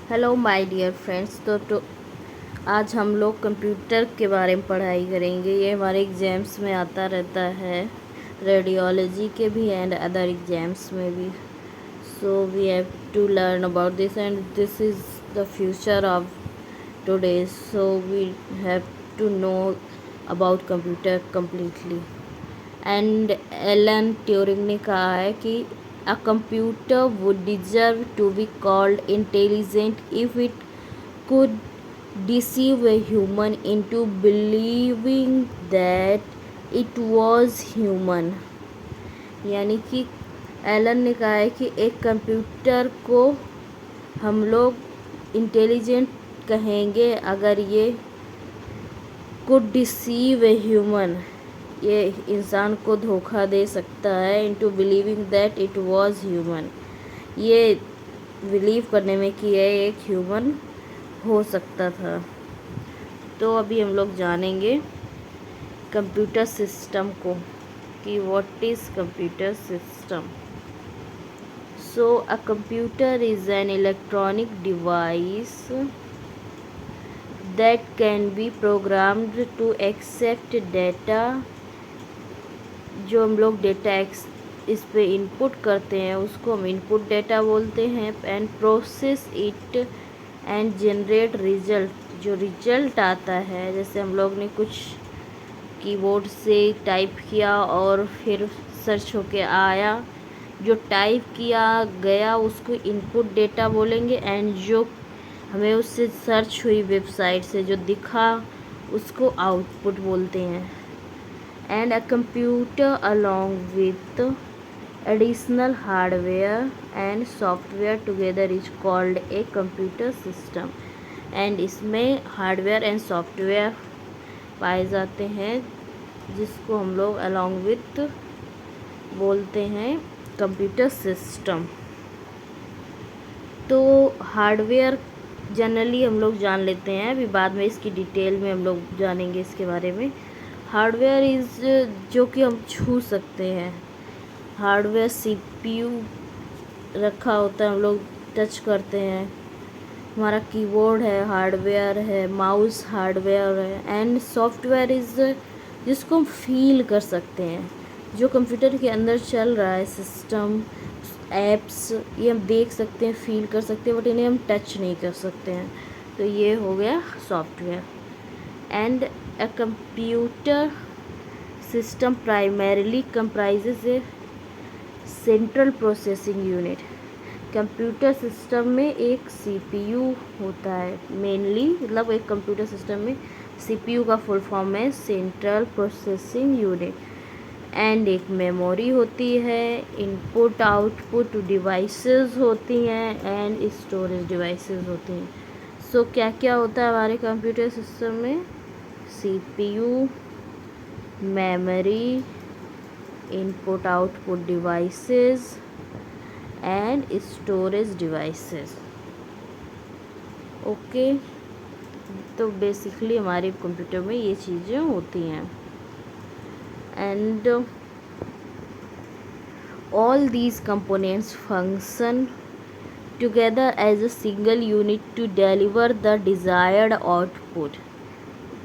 Hello my dear friends. तो आज हम लोग कंप्यूटर के बारे में पढ़ाई करेंगे। ये हमारे एग्ज़ाम्स में आता रहता है, रेडियोलॉजी के भी एंड अदर एग्ज़ाम्स में भी। So we have to learn about this and this is the future of today. So we have to know about computer completely. And Alan Turing ने कहा है कि a computer would deserve to be called intelligent if it could deceive a human into believing that it was human। यानी कि Elon ने कहा है कि एक कंप्यूटर को हम लोग इंटेलिजेंट कहेंगे अगर ये could deceive a human, ये इंसान को धोखा दे सकता है into believing that it was human, ये बिलीव करने में कि यह एक ह्यूमन हो सकता था। तो अभी हम लोग जानेंगे कंप्यूटर सिस्टम को कि what is computer system. So a computer is an electronic device that can be programmed to accept data। जो हम लोग डेटा इस पे इनपुट करते हैं उसको हम इनपुट डेटा बोलते हैं। And process it and generate result. जो रिजल्ट आता है, जैसे हम लोग ने कुछ कीबोर्ड से टाइप किया और फिर सर्च होके आया, जो टाइप किया गया उसको इनपुट डेटा बोलेंगे। एंड जो हमें उससे सर्च हुई वेबसाइट से जो दिखा उसको आउटपुट बोलते हैं। And a computer along with additional hardware and software together is called A computer system. And इसमें हार्डवेयर एंड सॉफ्टवेयर पाए जाते हैं जिसको हम लोग अलॉन्ग विथ बोलते हैं कंप्यूटर सिस्टम। तो हार्डवेयर जनरली हम लोग जान लेते हैं, अभी बाद में इसकी डिटेल में हम लोग जानेंगे इसके बारे में। हार्डवेयर इज़ जो कि हम छू सकते हैं। हार्डवेयर सीपीयू रखा होता है, हम लोग टच करते हैं। हमारा कीबोर्ड है, हार्डवेयर है, माउस हार्डवेयर है। एंड सॉफ्टवेयर इज़ जिसको हम फील कर सकते हैं, जो कंप्यूटर के अंदर चल रहा है सिस्टम, ऐप्स, ये हम देख सकते हैं, फील कर सकते हैं, बट इन्हें हम टच नहीं कर सकते हैं। तो ये हो गया software. And a computer system primarily comprises A central processing unit. Computer system में एक सीपीयू होता है मेनली, मतलब एक कंप्यूटर सिस्टम में सीपीयू का फुल फॉर्म है सेंट्रल प्रोसेसिंग यूनिट। एंड एक मेमोरी होती है, इनपुट आउटपुट डिवाइसेस होती हैं एंड स्टोरेज डिवाइसेस होती हैं। सो क्या क्या होता है हमारे कंप्यूटर सिस्टम में? CPU, memory, input output devices and storage devices. Okay, तो बेसिकली हमारे कंप्यूटर में ये चीज़ें होती हैं। And all these components function together as a single unit to deliver the desired output।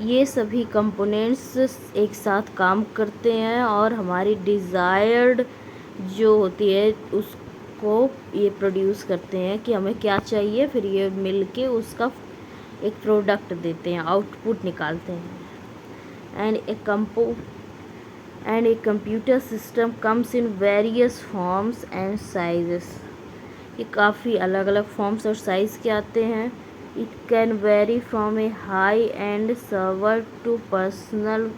ये सभी कंपोनेंट्स एक साथ काम करते हैं और हमारी डिज़ायर्ड जो होती है उसको ये प्रोड्यूस करते हैं कि हमें क्या चाहिए, फिर ये मिल के उसका एक प्रोडक्ट देते हैं, आउटपुट निकालते हैं। And A computer system comes in various forms and sizes. ये काफ़ी अलग अलग फॉर्म्स और साइज़ के आते हैं। It can vary from a high end server to personal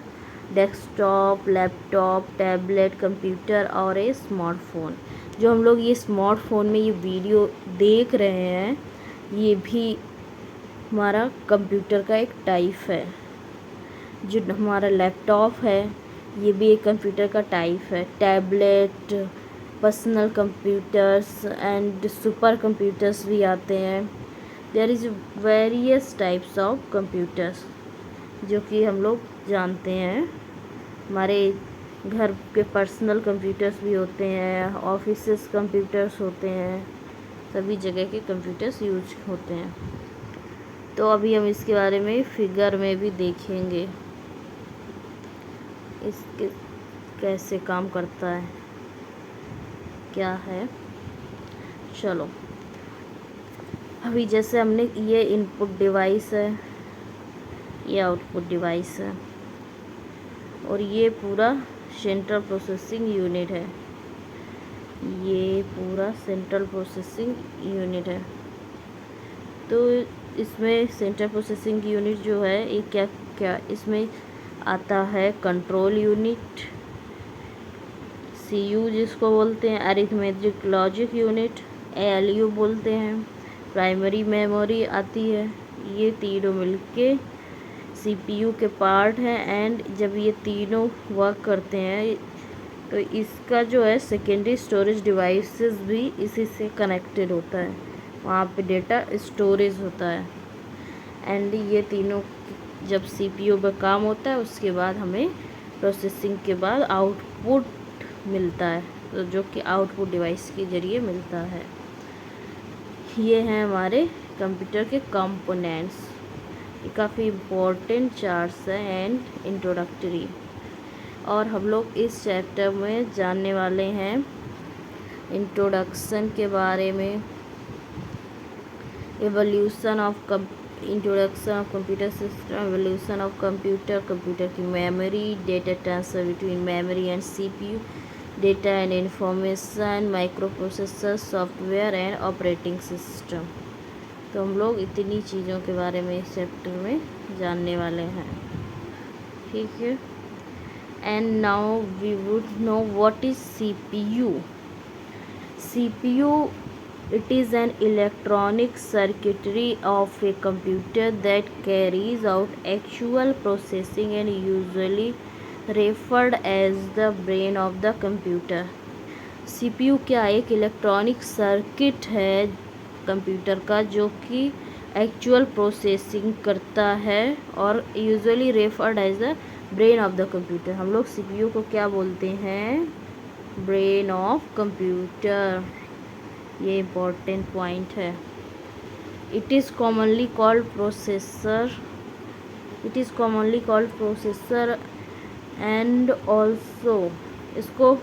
desktop, laptop, tablet, computer और ए स्मार्टफोन। जो हम लोग ये स्मार्टफोन में ये वीडियो देख रहे हैं, ये भी हमारा कंप्यूटर का एक टाइप है। जो हमारा लैपटॉप है ये भी एक कंप्यूटर का टाइप है। Tablet, personal computers and super computers भी आते हैं। There is various types of computers जो कि हम लोग जानते हैं। हमारे घर के पर्सनल कंप्यूटर्स भी होते हैं, ऑफिसेस कंप्यूटर्स होते हैं। सभी जगह के कंप्यूटर्स यूज होते हैं। तो अभी हम इसके बारे में फिगर में भी देखेंगे, इसके कैसे काम करता है, क्या है। चलो, अभी जैसे हमने ये इनपुट डिवाइस है, ये आउटपुट डिवाइस है, और ये पूरा सेंट्रल प्रोसेसिंग यूनिट है, ये पूरा सेंट्रल प्रोसेसिंग यूनिट है। तो इसमें सेंट्रल प्रोसेसिंग यूनिट जो है ये क्या क्या इसमें आता है, कंट्रोल यूनिट, सीयू जिसको बोलते हैं, अरिथमेटिक लॉजिक यूनिट, एएलयू बोलते हैं, प्राइमरी मेमोरी आती है। ये तीनों मिलके सीपीयू के पार्ट हैं, एंड जब ये तीनों वर्क करते हैं तो इसका जो है सेकेंडरी स्टोरेज डिवाइसेस भी इसी से कनेक्टेड होता है, वहाँ पे डेटा स्टोरेज होता है। एंड ये तीनों जब सीपीयू पर काम होता है उसके बाद हमें प्रोसेसिंग के बाद आउटपुट मिलता है, तो जो कि आउटपुट डिवाइस के ज़रिए मिलता है। ये हैं हमारे कंप्यूटर के कंपोनेंट्स। ये काफ़ी इम्पोर्टेंट चार्ट्स हैं एंड इंट्रोडक्टरी। और हम लोग इस चैप्टर में जानने वाले हैं इंट्रोडक्शन के बारे में, evolution of introduction of computer system, evolution of computer की memory, data transfer between memory and CPU, data and information, microprocessor, software and operating system. तो हम लोग इतनी चीज़ों के बारे में इस चैप्टर में जानने वाले हैं, ठीक है। And now we would know what is CPU. CPU, it is an electronic circuitry of a computer that carries out actual processing and usually referred as the brain of the computer। CPU क्या एक electronic circuit है computer का जो कि actual processing करता है और usually referred as the brain of the computer. हम लोग CPU को क्या बोलते हैं, ब्रेन ऑफ कंप्यूटर। ये इम्पोर्टेंट पॉइंट है। It is commonly called processor, it is commonly called processor and also, इसको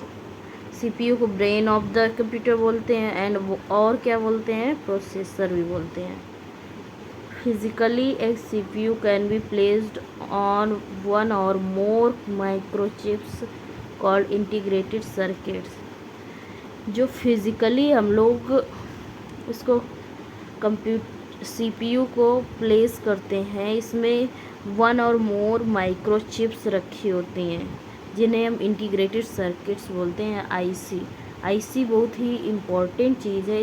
CPU को ब्रेन ऑफ द कंप्यूटर बोलते हैं एंड और क्या बोलते हैं, प्रोसेसर भी बोलते हैं। फिजिकली एक CPU can be placed on one और मोर माइक्रोचिप्स कॉल्ड इंटीग्रेटेड सर्किट्स। जो फिज़िकली हम लोग इसको CPU को प्लेस करते हैं, इसमें वन और मोर माइक्रोचिप्स रखी होती हैं जिन्हें हम इंटीग्रेटेड सर्किट्स बोलते हैं, आईसी बहुत ही इम्पोर्टेंट चीज़ है।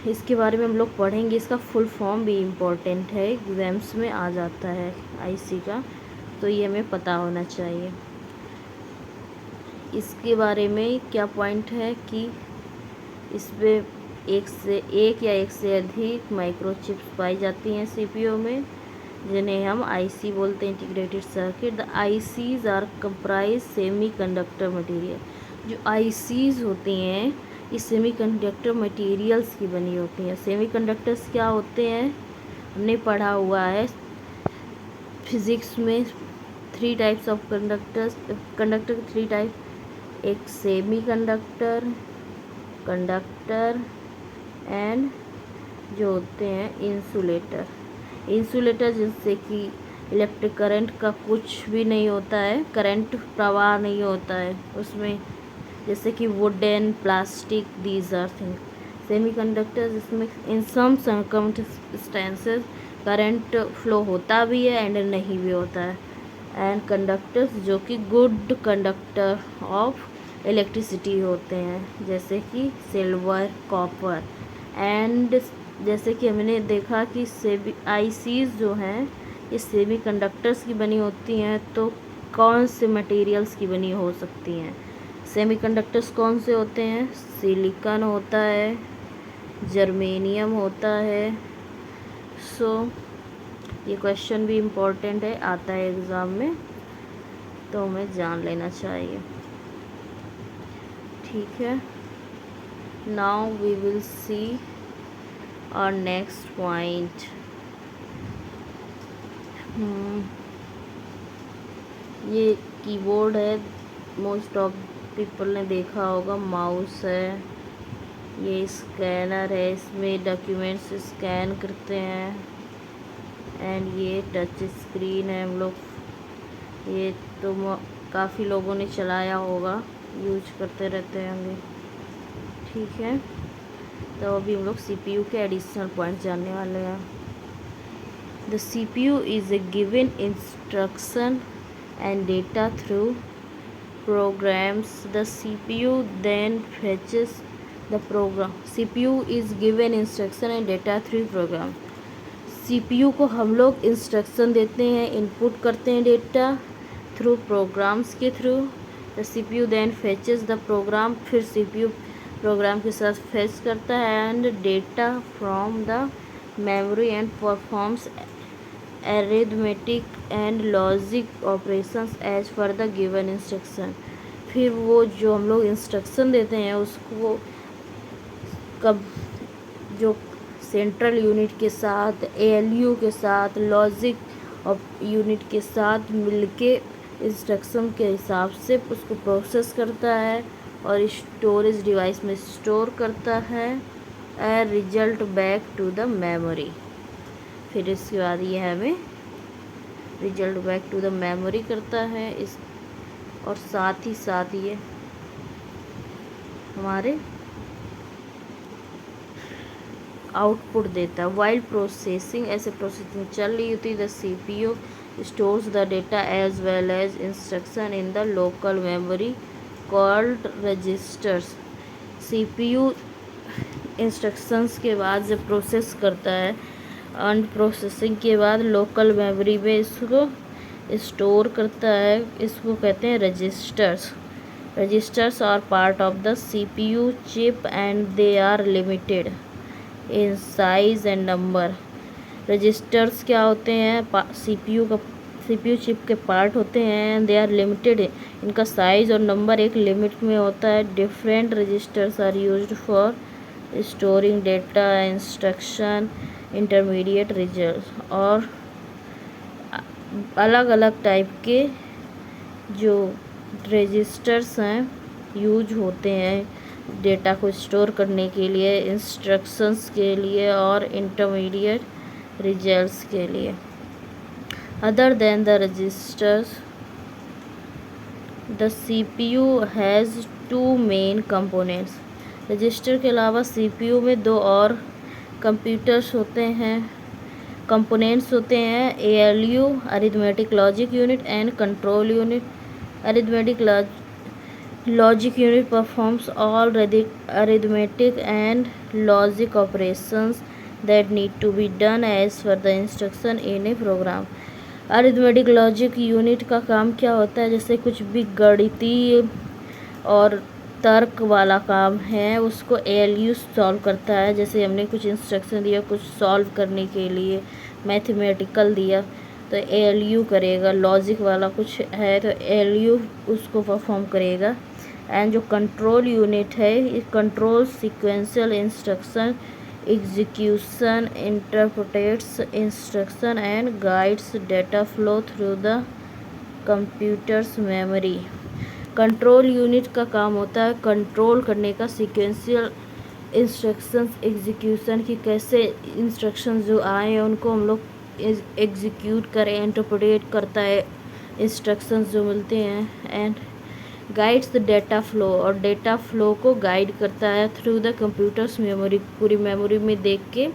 इसके बारे में हम लोग पढ़ेंगे, इसका फुल फॉर्म भी इम्पोर्टेंट है, एग्ज़ाम्स में आ जाता है आईसी का, तो ये हमें पता होना चाहिए। इसके बारे में क्या पॉइंट है कि इसमें एक या एक से अधिक माइक्रोचिप्स पाई जाती हैं CPU में, जिन्हें हम आईसी बोलते हैं, integrated circuit. The ICs are comprise semiconductor material. जो आईसीज होती हैं ये सेमी कंडक्टर मटीरियल्स की बनी होती हैं। सेमी कंडक्टर्स क्या होते हैं, हमने पढ़ा हुआ है फिज़िक्स में, 3 टाइप्स ऑफ कंडक्टर के 3 टाइप, एक सेमी कंडक्टर, कंडक्टर एंड जो होते हैं इंसुलेटर जिससे कि इलेक्ट्रिक करंट का कुछ भी नहीं होता है, करंट प्रवाह नहीं होता है उसमें, जैसे कि wooden, plastic, these are things. Semiconductor जिसमें in some circumstances current flow होता भी है एंड नहीं भी होता है। एंड कंडक्टर्स जो कि गुड कंडक्टर ऑफ इलेक्ट्रिसिटी होते हैं, जैसे कि सिल्वर, कॉपर। एंड जैसे कि हमने देखा कि आईसीज जो हैं ये सेमी कंडक्टर्स की बनी होती हैं, तो कौन से मटेरियल्स की बनी हो सकती हैं। सेमी कंडक्टर्स कौन से होते हैं, सिलिकॉन होता है, जर्मेनियम होता है। सो ये क्वेश्चन भी इम्पोर्टेंट है, आता है एग्ज़ाम में, तो हमें जान लेना चाहिए, ठीक है। Now we will see our next point. ये कीबोर्ड है, मोस्ट ऑफ पीपल ने देखा होगा। माउस है, ये स्कैनर है, इसमें डॉक्यूमेंट्स स्कैन करते हैं। एंड ये टच स्क्रीन है। हम लोग ये तो काफ़ी लोगों ने चलाया होगा, यूज करते रहते होंगे। ठीक है, तो अभी हम लोग सीपीयू के एडिशनल पॉइंट जानने वाले हैं। The CPU is a given instruction and data through programs. The CPU then fetches the program. CPU is given instruction and data through program. CPU को हम लोग इंस्ट्रक्शन देते हैं, इनपुट करते हैं डेटा थ्रू प्रोग्राम्स के through. The CPU then fetches the program, फिर CPU programme के साथ फेच करता है and data from the memory and performs arithmetic and logic operations as per the given instruction. फिर वो जो हम लोग इंस्ट्रक्शन देते हैं उसको कब जो सेंट्रल यूनिट के साथ, ALU के साथ, लॉजिक यूनिट के साथ मिलके इंस्ट्रक्शन के हिसाब से उसको प्रोसेस करता है और स्टोरेज डिवाइस में स्टोर करता है and result back to the memory. फिर इसके बाद ये हमें result back to the memory करता है इस, और साथ ही साथ ये हमारे आउटपुट देता है। वाइल प्रोसेसिंग, ऐसे प्रोसेसिंग चल रही होती है, the CPU stores the data as well as instruction in the local memory called registers. CPU instructions के बाद जब प्रोसेस करता है, एंड प्रोसेसिंग के बाद लोकल मेमोरी में इसको स्टोर करता है, इसको कहते हैं registers. Registers are part of the CPU chip and they are limited in size and number. Registers क्या होते हैं? CPU चिप के पार्ट होते हैं, दे आर लिमिटेड, इनका साइज़ और नंबर एक लिमिट में होता है। Different registers are used for storing data, instruction, intermediate result, और अलग अलग टाइप के जो रजिस्टर्स हैं यूज होते हैं डेटा को स्टोर करने के लिए, इंस्ट्रक्शंस के लिए और इंटरमीडिएट रिजल्ट्स के लिए। Other than the registers, the CPU has two main components. Register के अलावा CPU में दो और कंप्यूटर्स होते हैं, कंपोनेंट्स होते हैं। ALU arithmetic logic unit and control unit. Arithmetic logic unit performs all arithmetic and logic operations that need to be done as per the instruction in a program. Arithmetic logic unit का काम क्या होता है? जैसे कुछ भी गणितीय और तर्क वाला काम है उसको ALU सॉल्व करता है। जैसे हमने कुछ इंस्ट्रक्शन दिया कुछ सॉल्व करने के लिए, मैथमेटिकल दिया तो ALU करेगा। लॉजिक वाला कुछ है तो ALU उसको परफॉर्म करेगा। एंड जो कंट्रोल यूनिट है, ये control sequential instruction execution, interprets instruction and guides data flow through the computers memory. Control unit का काम होता है कंट्रोल करने का, सीक्वेंशियल इंस्ट्रक्शंस एग्जीक्यूशन की, कैसे इंस्ट्रक्शंस जो आए हैं उनको हम लोग एग्जीक्यूट करें, इंटरप्रेट करता है इंस्ट्रक्शंस जो मिलते हैं। And guides the data flow, और डेटा फ्लो को गाइड करता है थ्रू द कंप्यूटर्स मेमोरी, पूरी मेमोरी में देख के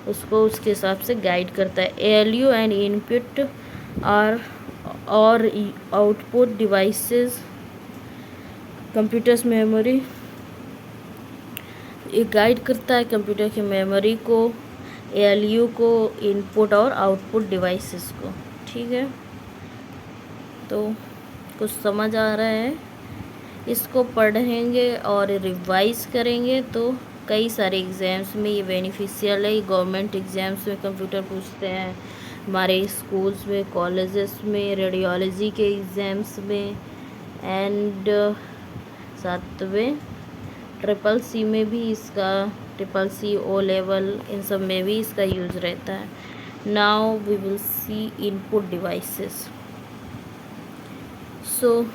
उसको उसके हिसाब से गाइड करता है। ALU एंड इनपुट और आउटपुट डिवाइसेस, कंप्यूटर्स मेमोरी ये गाइड करता है कंप्यूटर की मेमोरी को, ALU को, इनपुट और आउटपुट डिवाइसेस को। ठीक है, तो कुछ समझ आ रहा है? इसको पढ़ेंगे और रिवाइज करेंगे तो कई सारे एग्ज़ाम्स में ये बेनिफिशियल है। गवर्नमेंट एग्ज़ाम्स में कंप्यूटर पूछते हैं, हमारे स्कूल्स में, कॉलेजेस में, रेडियोलॉजी के एग्ज़ाम्स में, एंड साथ में ट्रिपल सी में भी इसका, ट्रिपल सी, ओ लेवल, इन सब में भी इसका यूज़ रहता है। Now we will see input devices. So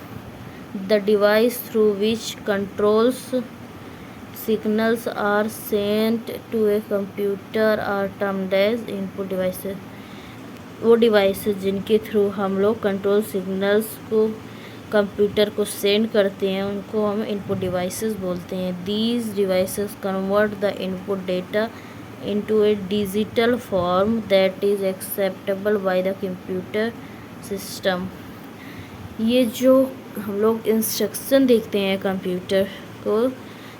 the device through which controls signals are sent to a computer are termed as input devices। वो डिवाइसेस जिनके थ्रू हम लोग कंट्रोल सिग्नल्स को कंप्यूटर को सेंड करते हैं उनको हम इनपुट डिवाइसेस बोलते हैं। These devices convert the input data into A digital form that is acceptable by the computer system. ये जो हम लोग इंस्ट्रक्शन देखते हैं कंप्यूटर को,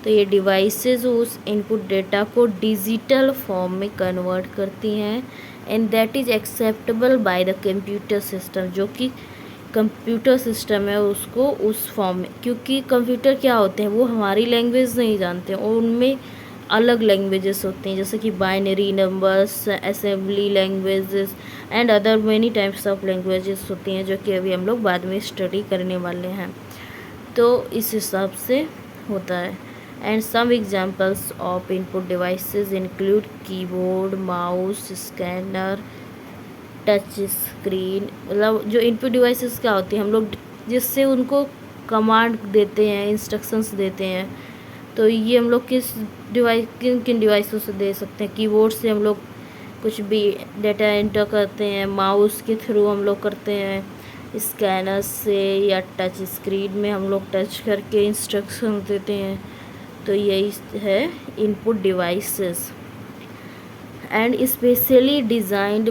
तो ये डिवाइसेस उस इनपुट डेटा को डिजिटल फॉर्म में कन्वर्ट करती हैं and that is acceptable by the computer system, जो कि कंप्यूटर सिस्टम है उसको उस फॉर्म में, क्योंकि कंप्यूटर क्या होते हैं वो हमारी लैंग्वेज नहीं जानते हैं और उनमें अलग लैंग्वेजेस होती हैं जैसे कि binary numbers, assembly languages and other many types of languages होती हैं जो कि अभी हम लोग बाद में स्टडी करने वाले हैं। तो इस हिसाब से होता है। And some examples of input devices include keyboard, mouse, scanner, touch screen. मतलब जो इनपुट डिवाइसेस क्या होती हैं, हम लोग जिससे उनको कमांड देते हैं, इंस्ट्रक्शंस देते हैं। तो ये हम लोग किन किन डिवाइसों से दे सकते हैं। कीबोर्ड से हम लोग कुछ भी डेटा एंटर करते हैं, माउस के थ्रू हम लोग करते हैं, स्कैनर से, या टच स्क्रीन में हम लोग टच करके इंस्ट्रक्शन देते हैं। तो यही है input devices. And specially designed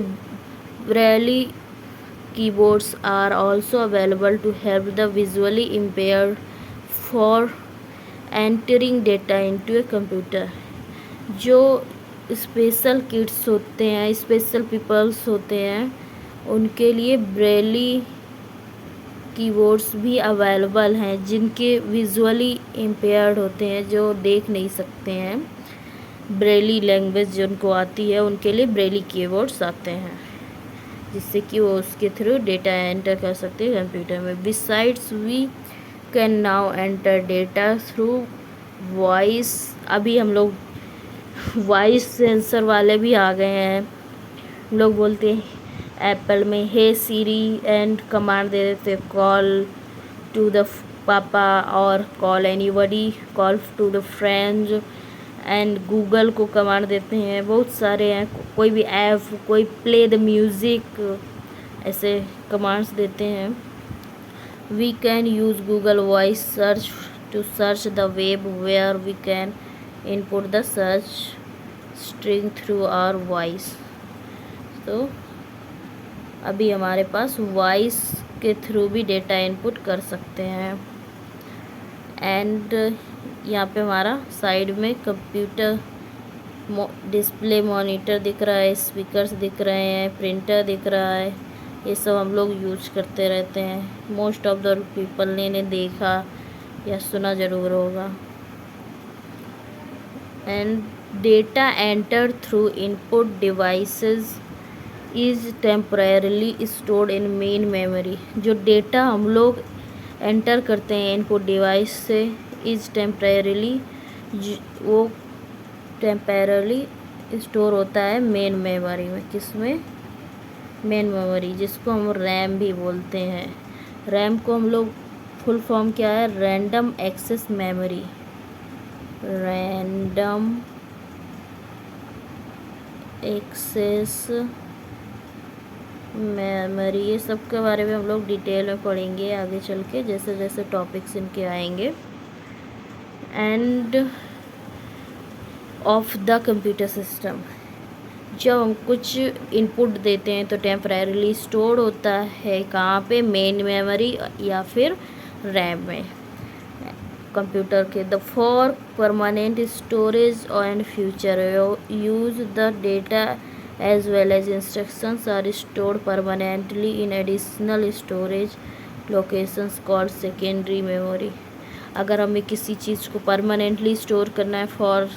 Braille keyboards are also available to help the visually impaired for entering data into a computer. जो स्पेशल किड्स होते हैं, स्पेशल पीपल्स होते हैं, उनके लिए ब्रेली कीबोर्ड्स भी अवेलेबल हैं जिनके विजुअली इम्पेयर्ड होते हैं, जो देख नहीं सकते हैं। ब्रेली लैंग्वेज जिनको आती है उनके लिए ब्रेली कीबोर्ड्स आते हैं जिससे कि वो उसके थ्रू डेटा एंटर कर सकते हैं कंप्यूटर में। Besides we can now enter data through voice. अभी हम लोग वॉइस सेंसर वाले भी आ गए हैं। हम लोग बोलते हैं एप्पल में हे सीरी एंड कमांड दे देते, कॉल टू द पापा और call anybody, call to the friends. And Google को कमांड देते हैं, बहुत सारे हैं, कोई भी ऐप, कोई प्ले द म्यूज़िक, ऐसे कमांड्स देते हैं। We can use Google voice search to search the web where we can input the search string through our voice. तो अभी हमारे पास वॉइस के थ्रू भी डेटा इनपुट कर सकते हैं। एंड यहाँ पे हमारा साइड में कंप्यूटर डिस्प्ले मॉनिटर दिख रहा है, स्पीकर्स दिख रहे हैं, प्रिंटर दिख रहा है। ये सब हम लोग यूज करते रहते हैं। मोस्ट ऑफ द पीपल ने इन्हें देखा या सुना ज़रूर होगा। And data enter through input devices is temporarily stored in main memory. जो डेटा हम लोग एंटर करते हैं इनपुट डिवाइस से इज़ टेम्परेरली, वो टेम्परेरली स्टोर होता है मेन मेमोरी में। किस में? मेन मेमोरी, जिसको हम रैम भी बोलते हैं। रैम को हम लोग फुल फॉर्म क्या है? Random access memory. Random access memory, ये सब के बारे में हम लोग डिटेल में पढ़ेंगे आगे चल के जैसे जैसे टॉपिक्स इनके आएंगे। End of the computer system, जब हम कुछ इनपुट देते हैं तो टेम्परेरली स्टोर होता है कहाँ पे? मेन मेमोरी या फिर रैम में कंप्यूटर के। The for permanent storage and future use the data as well as instructions are stored permanently in additional storage locations called secondary memory। अगर हमें किसी चीज़ को परमानेंटली स्टोर करना है फॉर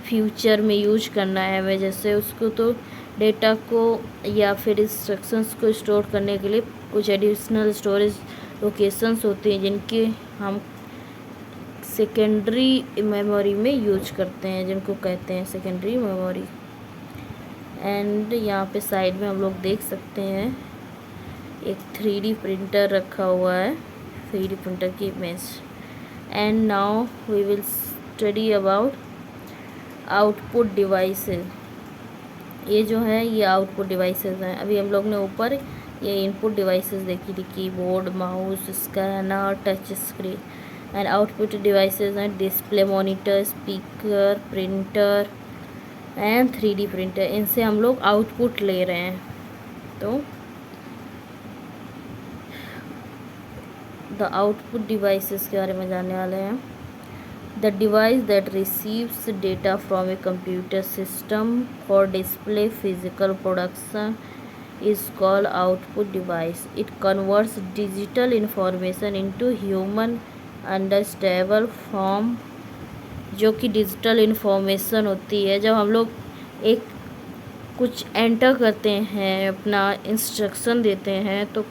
फ्यूचर में यूज करना है हमें, जैसे उसको तो डेटा को या फिर इंस्ट्रक्शंस को स्टोर करने के लिए कुछ एडिशनल स्टोरेज लोकेशंस होती हैं जिनके हम सेकेंडरी मेमोरी में यूज करते हैं, जिनको कहते हैं सेकेंडरी मेमोरी। एंड यहाँ पे साइड में हम लोग देख सकते हैं एक 3D प्रिंटर रखा हुआ है, 3D प्रिंटर की image. And now we will study about output devices. ये जो है ये आउटपुट डिवाइसेस हैं। अभी हम लोग ने ऊपर ये इनपुट डिवाइसेस देखी थी, keyboard, mouse, scanner, touch screen. And output devices हैं display, monitor, speaker, printer and 3D printer. इनसे हम लोग आउटपुट ले रहे हैं। तो द आउटपुट डिवाइसेस के बारे में जानने वाले हैं। The device that receives data from A computer system for display physical production is called output device. It converts digital information into human understandable form, जो कि डिजिटल इन्फॉर्मेशन होती है। जब हम लोग एक कुछ एंटर करते हैं, अपना इंस्ट्रक्शन देते हैं, तो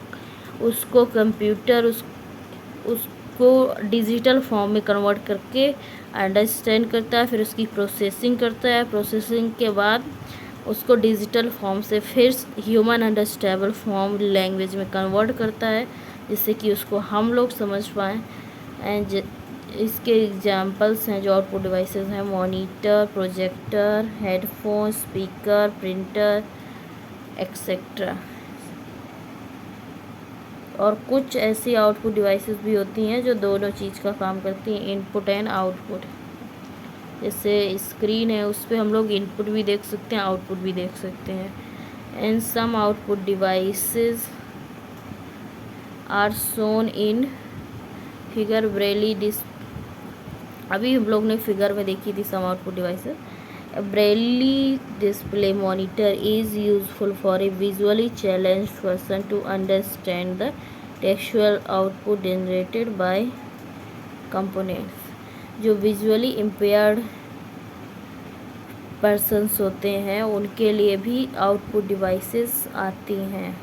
उसको कंप्यूटर उसको डिजिटल फॉर्म में कन्वर्ट करके अंडरस्टैंड करता है, फिर उसकी प्रोसेसिंग करता है। प्रोसेसिंग के बाद उसको डिजिटल फॉर्म से फिर ह्यूमन अंडरस्टैंडेबल फॉर्म लैंग्वेज में कन्वर्ट करता है, जिससे कि उसको हम लोग समझ पाएँ। एंड इसके एग्जांपल्स हैं जो आउटपुट डिवाइसेस हैं, monitor, projector, headphone, speaker, printer etcetera. और कुछ ऐसी आउटपुट डिवाइसेस भी होती हैं जो दोनों चीज़ का काम करती हैं, इनपुट एंड आउटपुट। जैसे स्क्रीन है, उस पर हम लोग इनपुट भी देख सकते हैं, आउटपुट भी देख सकते हैं। And some output devices are shown in figure Braille अभी हम लोग ने फिगर में देखी थी some output devices. A Braille display monitor is useful for a visually challenged person to understand the textual output generated by components। जो visually impaired persons होते हैं उनके लिए भी आउटपुट डिवाइसेस आती हैं,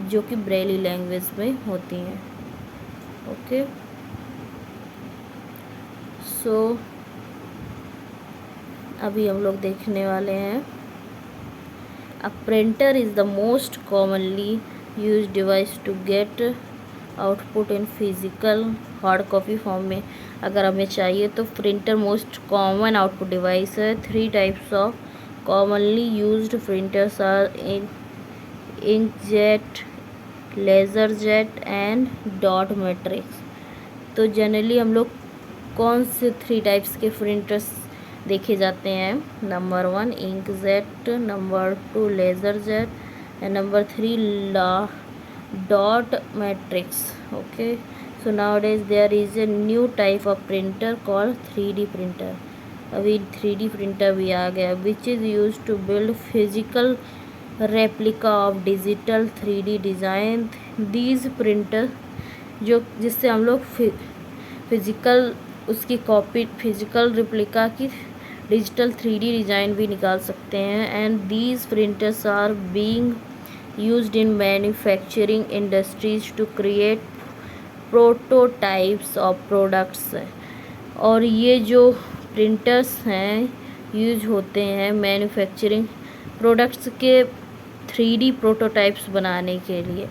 जो कि ब्रेली लैंग्वेज में होती हैं। ओके, सो अभी हम लोग देखने वाले हैं a printer is the most commonly use device to get output in physical hard copy form में। अगर हमें चाहिए तो printer most common output device है। 3 types of commonly used printers are inkjet, laser jet and dot matrix. तो generally हम लोग कौन से 3 टाइप्स के प्रिंटर्स देखे जाते हैं? नंबर 1 इंकजेट, number 2 laser jet and number 3 dot matrix. Okay, so nowadays there is a new type of printer called 3D printer. अभी 3D प्रिंटर भी आ गया, which is use to build physical replica of digital 3D design. These printer जिससे हम लोग physical उसकी copy, physical replica की digital 3D design भी निकाल सकते हैं। And these printers are being used in manufacturing industries to create prototypes of products. और ये जो प्रिंटर्स हैं यूज होते हैं मैन्युफैक्चरिंग प्रोडक्ट्स के 3D प्रोटोटाइप्स बनाने के लिए।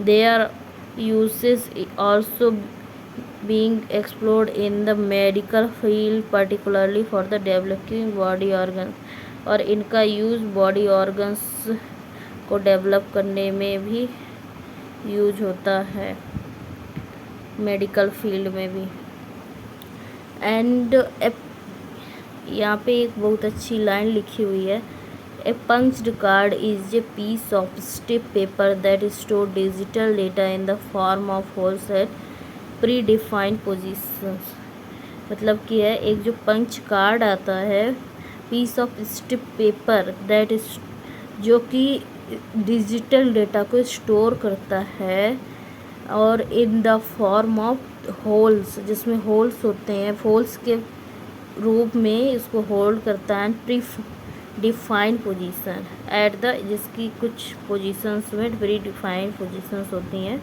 They are uses also being explored in the medical field, particularly for the developing body organs। और इनका यूज़ बॉडी ऑर्गन्स को डेवलप करने में भी यूज होता है, मेडिकल फील्ड में भी। एंड यहाँ पे एक बहुत अच्छी लाइन लिखी हुई है, ए punched card is a piece of stiff paper that store digital data in the form of holes at predefined positions. मतलब कि है एक जो पंच कार्ड आता है, piece of stiff paper that is, जो कि डिजिटल डेटा को स्टोर करता है और in the form of holes, जिसमें होल्स होते हैं, होल्स के रूप में इसको होल्ड करता है। Pre defined position at the, जिसकी कुछ पोजीशंस में प्री डिफाइंड पोजीशंस होती हैं,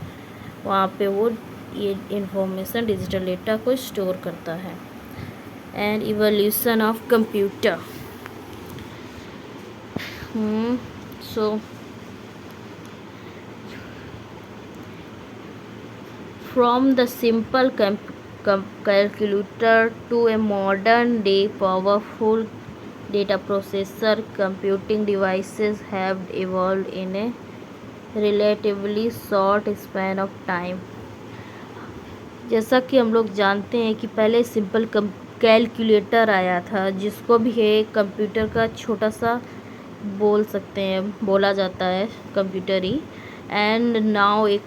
वहाँ पे वो ये इंफॉर्मेशन डिजिटल डेटा को स्टोर करता है। And evolution of computer. So from the simple calculator to a modern day powerful data processor, computing devices have evolved in a relatively short span of time। जैसा कि हम लोग जानते हैं कि पहले सिंपल कैलकुलेटर आया था, जिसको भी एक कंप्यूटर का छोटा सा बोल सकते हैं, बोला जाता है कंप्यूटर ही। एंड नाउ एक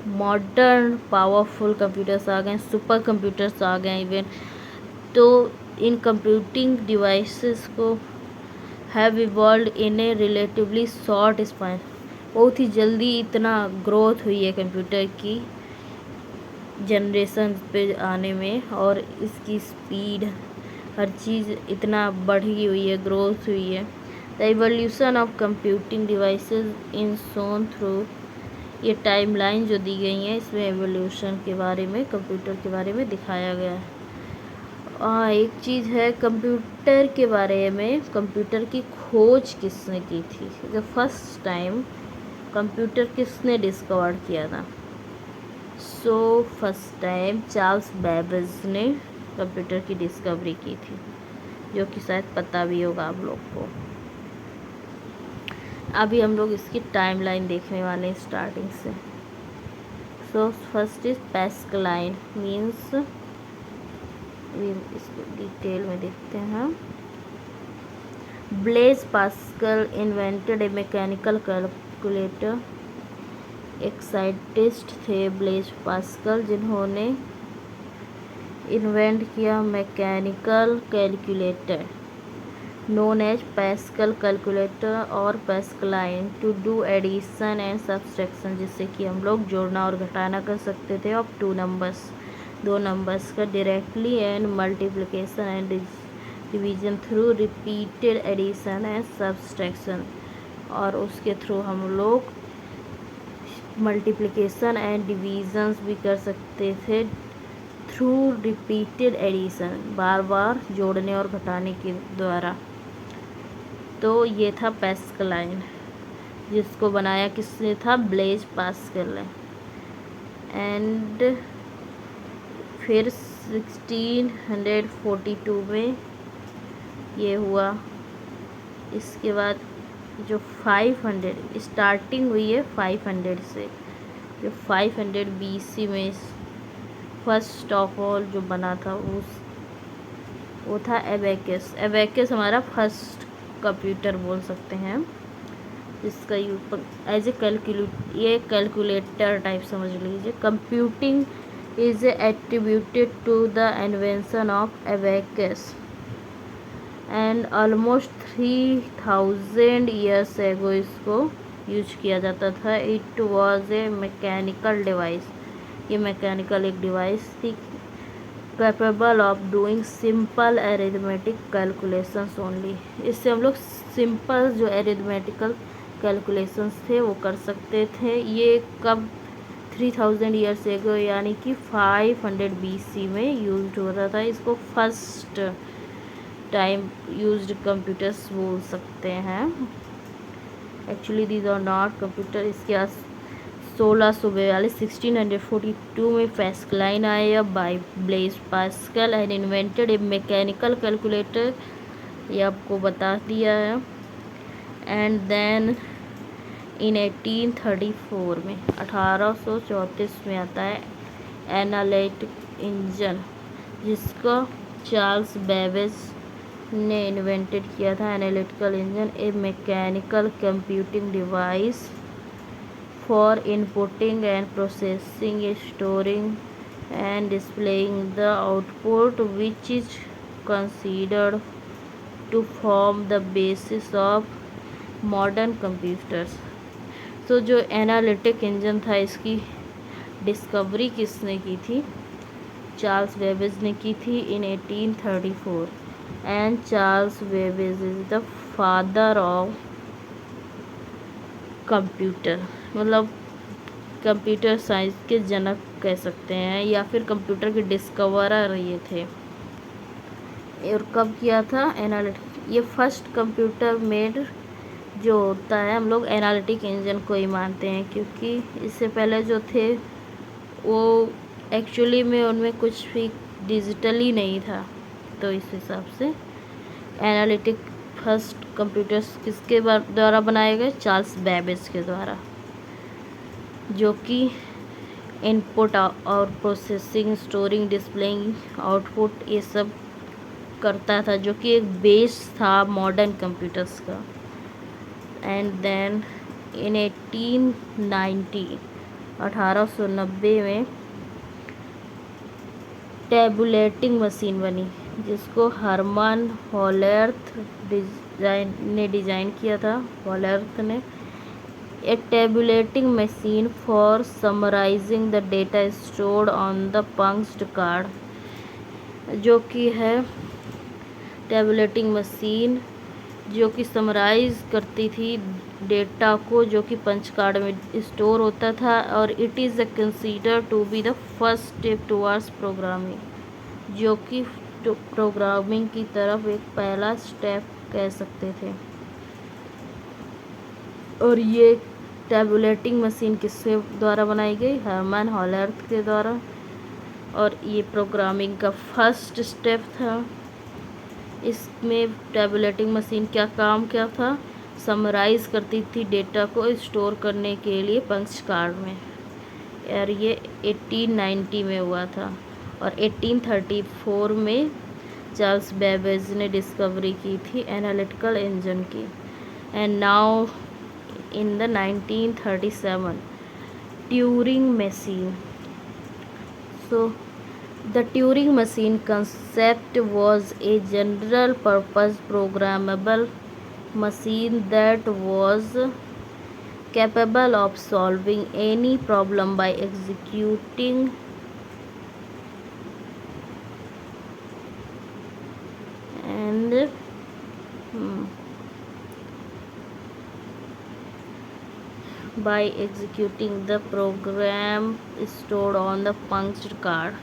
मॉडर्न पावरफुल कंप्यूटर्स आ गए, सुपर कंप्यूटर्स आ गए इवन। तो इन कंप्यूटिंग डिवाइसेस को have evolve in A relatively short span. बहुत ही जल्दी इतना ग्रोथ हुई है कंप्यूटर की जनरेशन पे आने में, और इसकी स्पीड हर चीज़ इतना बढ़ी हुई है, ग्रोथ हुई है। The evolution of computing devices in shown through, ये टाइमलाइन जो दी गई है इसमें एवोल्यूशन के बारे में, कंप्यूटर के बारे में दिखाया गया है। एक चीज़ है कंप्यूटर के बारे में, कंप्यूटर की खोज किसने की थी? द फर्स्ट टाइम कंप्यूटर किसने डिस्कवर किया था? So first time Charles Babbage ने कंप्यूटर की डिस्कवरी की थी, जो कि शायद पता भी होगा आप लोग को। अभी हम लोग इसकी टाइमलाइन देखने वाले हैं स्टार्टिंग से। सो फर्स्ट इज पैस्कलाइन मीन्स, इसको डिटेल में देखते हैं। Blaise Pascal invented a mechanical calculator. एक साइंटिस्ट थे ब्लेज पास्कल, जिन्होंने इन्वेंट किया mechanical calculator known as Pascal calculator और Pascaline to do addition and subtraction, जिससे कि हम लोग जोड़ना और घटाना कर सकते थे ऑफ दो नंबर्स का directly, and multiplication and division through repeated addition and subtraction, और उसके थ्रू हम लोग मल्टीप्लिकेशन एंड डिवीजन्स भी कर सकते थे थ्रू रिपीटेड एडिशन, बार बार जोड़ने और घटाने के द्वारा। तो ये था पैस्कलाइन, जिसको बनाया किसने था? ब्लेज पास्कल ने। एंड फिर 1642 में ये हुआ। इसके बाद जो 500 स्टार्टिंग हुई है 500 से, जो 500 BC में फर्स्ट ऑफ ऑल जो बना था वो था एबेकस। एबेकस हमारा फर्स्ट कंप्यूटर बोल सकते हैं, जिसका यूज एज ए ये कैलकुलेटर टाइप समझ लीजिए। Computing is attributed to the invention of abacus and almost 3000 years ago इसको यूज किया जाता था। It was a mechanical device, ये मैकेनिकल एक डिवाइस थी, capable of doing simple arithmetic calculations only. इससे हम लोग सिंपल जो अरिथमेटिकल कैलकुलेशंस थे वो कर सकते थे। ये कब 3000 ईयर्स एगो यानी कि 500 BC में यूज हो रहा था। इसको फर्स्ट टाइम यूज्ड कंप्यूटर्स बोल सकते हैं। Actually these are not computer. इसके 1642 में पैस्कलाइन आया by Blaise Pascal and invented a mechanical calculator, ये आपको बता दिया है। एंड देन इन 1834 में 1834 में आता है एनालिटिक इंजन, जिसको चार्ल्स बेबेज ने इन्वेंटेड किया था। Analytical engine A mechanical computing device for inputting and processing, storing and displaying the output, which is considered to form the basis of modern computers। तो जो एनालिटिक इंजन था, इसकी discovery किसने की थी? चार्ल्स बेबेज ने की थी इन 1834। And Charles Babbage is the father of computer, मतलब कंप्यूटर साइंस के जनक कह सकते हैं, या फिर कंप्यूटर के डिस्कवरर ये थे। और कब किया था एनालिटिक, ये फर्स्ट कंप्यूटर मेड जो होता है, हम लोग एनालिटिक इंजन को ही मानते हैं, क्योंकि इससे पहले जो थे वो एक्चुअली में उनमें कुछ भी डिजिटली नहीं था। तो इस हिसाब से एनालिटिक फर्स्ट कंप्यूटर्स किसके द्वारा बनाए गए, चार्ल्स बेबेज के द्वारा, जो कि इनपुट और प्रोसेसिंग, स्टोरिंग, डिस्प्लेइंग, आउटपुट ये सब करता था, जो कि एक बेस था मॉडर्न कंप्यूटर्स का। एंड देन इन 1890 में टैबुलेटिंग मशीन बनी, जिसको हरमन होलेर्थ ने डिज़ाइन किया था। होलेर्थ ने a tabulating machine for summarising the data stored on the punched card, जो कि है टैबुलेटिंग मशीन जो कि समराइज करती थी डेटा को, जो कि पंच कार्ड में स्टोर होता था। और it is consider to be the first step towards programming, जो कि प्रोग्रामिंग की तरफ एक पहला स्टेप कह सकते थे। और ये टैबुलेटिंग मशीन किसके द्वारा बनाई गई, हरमन होलेर्थ के द्वारा। और ये प्रोग्रामिंग का फर्स्ट स्टेप था। इसमें टैबुलेटिंग मशीन क्या काम क्या था, समराइज करती थी डेटा को स्टोर करने के लिए पंच कार्ड में। और ये 1890 में हुआ था। और 1834 में चार्ल्स बेबेज ने डिस्कवरी की थी एनालिटिकल इंजन की। And now in the 1937 Turing machine. So the Turing machine concept was a general purpose programmable machine that was capable of solving any problem by executing and by executing the program stored on the punched card.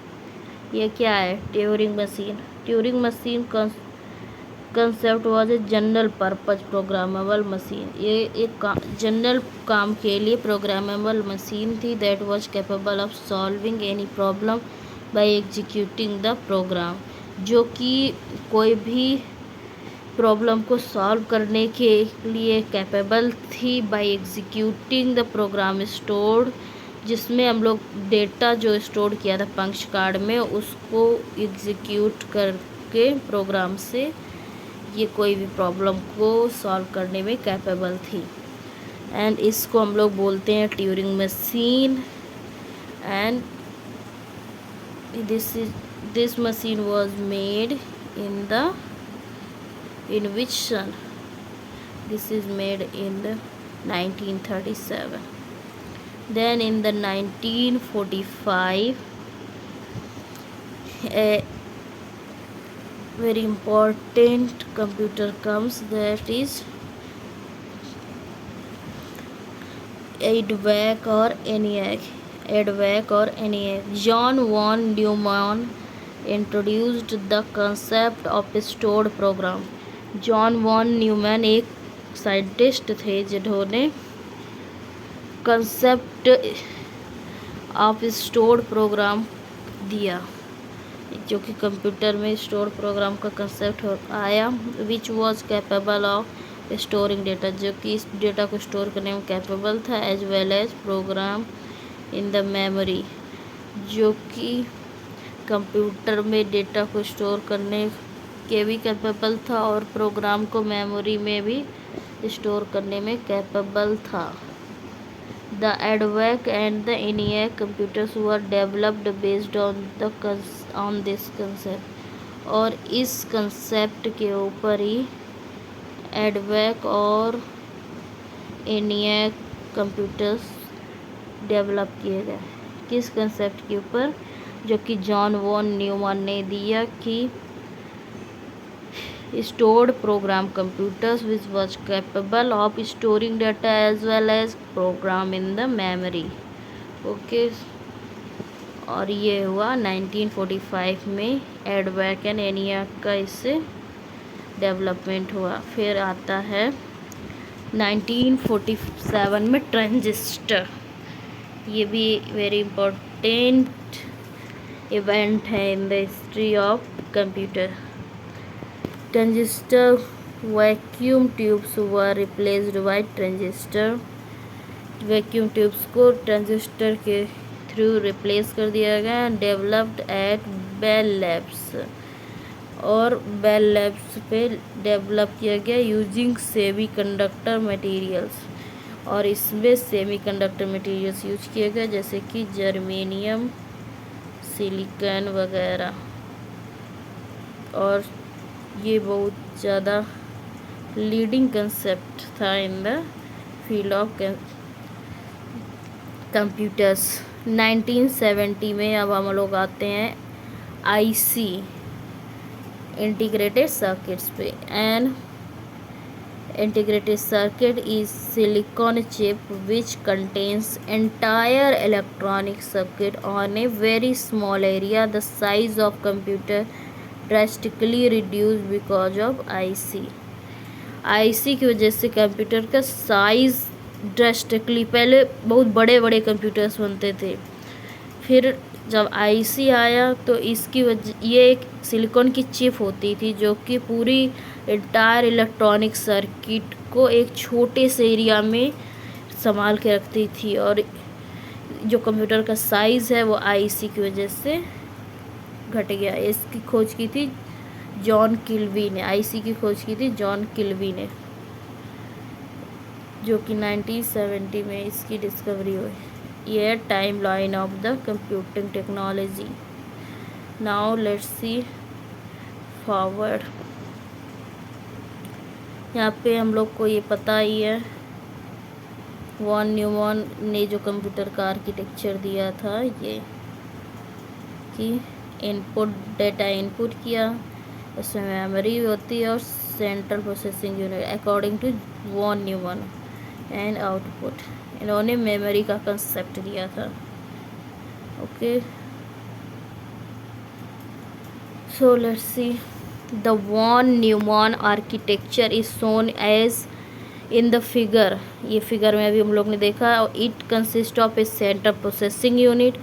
ये क्या है, Turing machine. Turing machine concept was a general purpose programmable machine. ये एक general काम के लिए programmable machine थी, that was capable of solving any problem by executing the program, जो कि कोई भी प्रॉब्लम को सॉल्व करने के लिए कैपेबल थी by executing the program stored, जिसमें हम लोग डेटा जो स्टोर किया था पंच कार्ड में उसको एग्जीक्यूट करके प्रोग्राम से ये कोई भी प्रॉब्लम को सॉल्व करने में कैपेबल थी। एंड इसको हम लोग बोलते हैं Turing machine. And this machine was made in which सन, this is made in the 1937. Then in the 1945 a very important computer comes, that is EDVAC or ENIAC. EDVAC or ENIAC. John von Neumann introduced the concept of a stored program. John von Neumann एक scientist थे जिन्होंने concept of stored program दिया, जो कि computer में store programme का concept आया, which was capable of storing data, जो कि इस डेटा को स्टोर करने में कैपेबल था, as well as program in the memory, जो कि कंप्यूटर में डेटा को स्टोर करने के भी कैपेबल था और प्रोग्राम को मेमोरी में भी स्टोर करने में कैपेबल था। The EDVAC and the ENIAC computers were developed based on this concept, और इस कंसेप्ट के ऊपर ही EDVAC और ENIAC कंप्यूटर्स डेवलप किए गए। किस कंसेप्ट के ऊपर, जो कि जॉन वॉन न्यूमैन ने दिया कि stored program computers which was capable of storing data as well as program in the memory, okay. और ये हुआ 1945 में एडवैकन एनियाक का इससे डेवलपमेंट हुआ। फिर आता है 1947 में ट्रांजिस्टर। ये भी वेरी इम्पोर्टेंट इवेंट है in the history of computer. Transistor vacuum tubes were replaced by transistor. Vacuum tubes को ट्रांजिस्टर के थ्रू रिप्लेस कर दिया गया। डेवलप्ड एट बेल लैब्स, और बेल लैब्स पे डेवलप किया गया यूजिंग सेमी कंडक्टर मटीरियल्स। और इसमें सेमी कंडक्टर मटीरियल्स यूज किए गए जैसे कि जर्मेनियम, सिलिकॉन वगैरह। और ये बहुत ज़्यादा लीडिंग कंसेप्ट था in the field of computers. 1970 में अब हम लोग आते हैं आईसी, इंटीग्रेटेड सर्किट्स पे। And integrated circuit is silicon chip which contains entire electronic circuit on a very small area. The size of computer drastically reduced because of IC। IC की वजह से कंप्यूटर का साइज़ ड्रेस्टिकली, पहले बहुत बड़े बड़े computers बनते थे, फिर जब आईसी आया तो इसकी वजह, ये एक सिलिकॉन की चिप होती थी जो कि पूरी इंटायर इलेक्ट्रॉनिक सर्किट को एक छोटे से एरिया में संभाल के रखती थी। और जो कंप्यूटर का साइज़ है वो आईसी की वजह से घट गया। इसकी खोज की थी जॉन किल्वी ने। आईसी की खोज की थी जॉन किल्वी ने, जो कि 1970 में इसकी डिस्कवरी हुई। ये time line of the computing technology. Now let's C forward. यहाँ पे हम लोग को ये पता ही है वॉन न्यूमैन ने जो कंप्यूटर का आर्किटेक्चर दिया था, ये कि इनपुट डेटा इनपुट किया, उसमें मेमोरी होती है और central processing unit according to von Neumann. And output, इन्होंने मेमोरी का कंसेप्ट दिया था। Okay, so let's see the von Neumann architecture is shown as in the figure. ये फिगर में अभी हम लोग ने देखा। It consist of a central processing unit,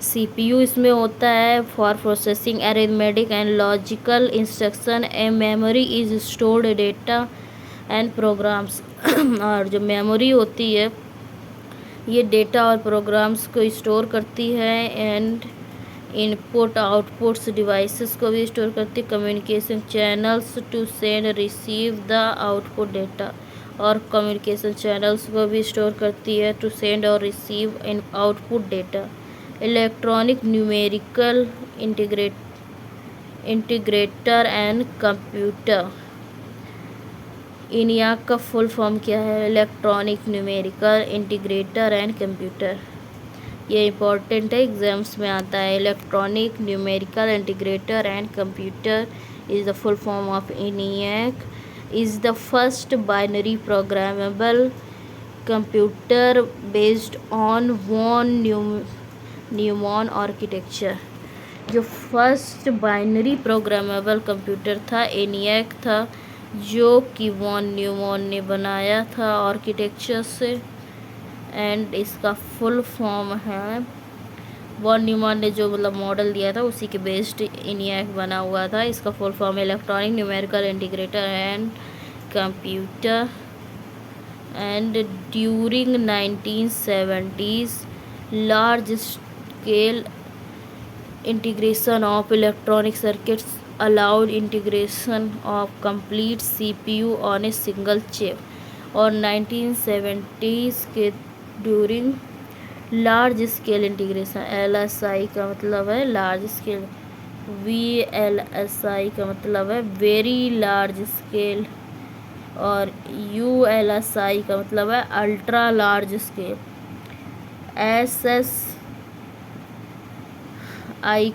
CPU इसमें होता है for processing arithmetic and logical instruction. A memory is stored data and programs. और जो मेमोरी होती है ये डेटा और प्रोग्राम्स को स्टोर करती है। एंड इनपुट आउटपुट्स डिवाइसेस को भी स्टोर करती है। Communication channels to send receive the output data, और कम्युनिकेशन चैनल्स को भी स्टोर करती है टू सेंड और रिसीव इन output data. Electronic numerical integrator and computer. ENIAC का फुल फॉर्म क्या है? Electronic numerical integrator and computer. ये इम्पोर्टेंट है, एग्जाम्स में आता है। Electronic numerical integrator and computer is the full form of ENIAC, is the first binary programmable computer based on von Neumann architecture. जो first binary programmable computer था ENIAC था, जो कि वॉन न्यूमैन ने बनाया था आर्किटेक्चर से। एंड इसका फुल फॉर्म है, वॉन न्यूमैन ने जो मतलब मॉडल दिया था उसी के बेस्ड ENIAC बना हुआ था। इसका full form electronic numerical integrator and computer. And during 1970s large scale integration of electronic circuits allowed integration of complete CPU on a single chip. और 1970s के during large scale integration, LSI का मतलब है large scale, VLSI का मतलब है very large scale, और ULSI का मतलब है अल्ट्रा लार्ज स्केल। SSI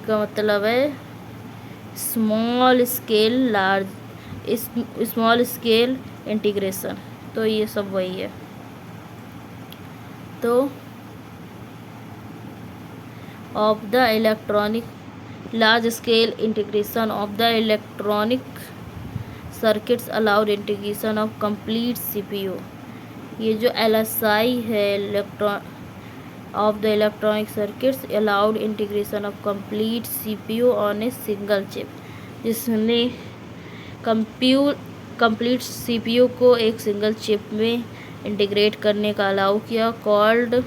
का मतलब है स्मॉल स्केल इंटीग्रेशन। तो ये सब वही है। तो of the electronic large scale integration of the electronic circuits allowed integration of complete CPU। ये जो LSI है electron of the electronic circuits allowed integration of complete CPU on a single chip, जिसने कंप्लीट CPU को एक single chip में integrate करने का allow किया, कॉल्ड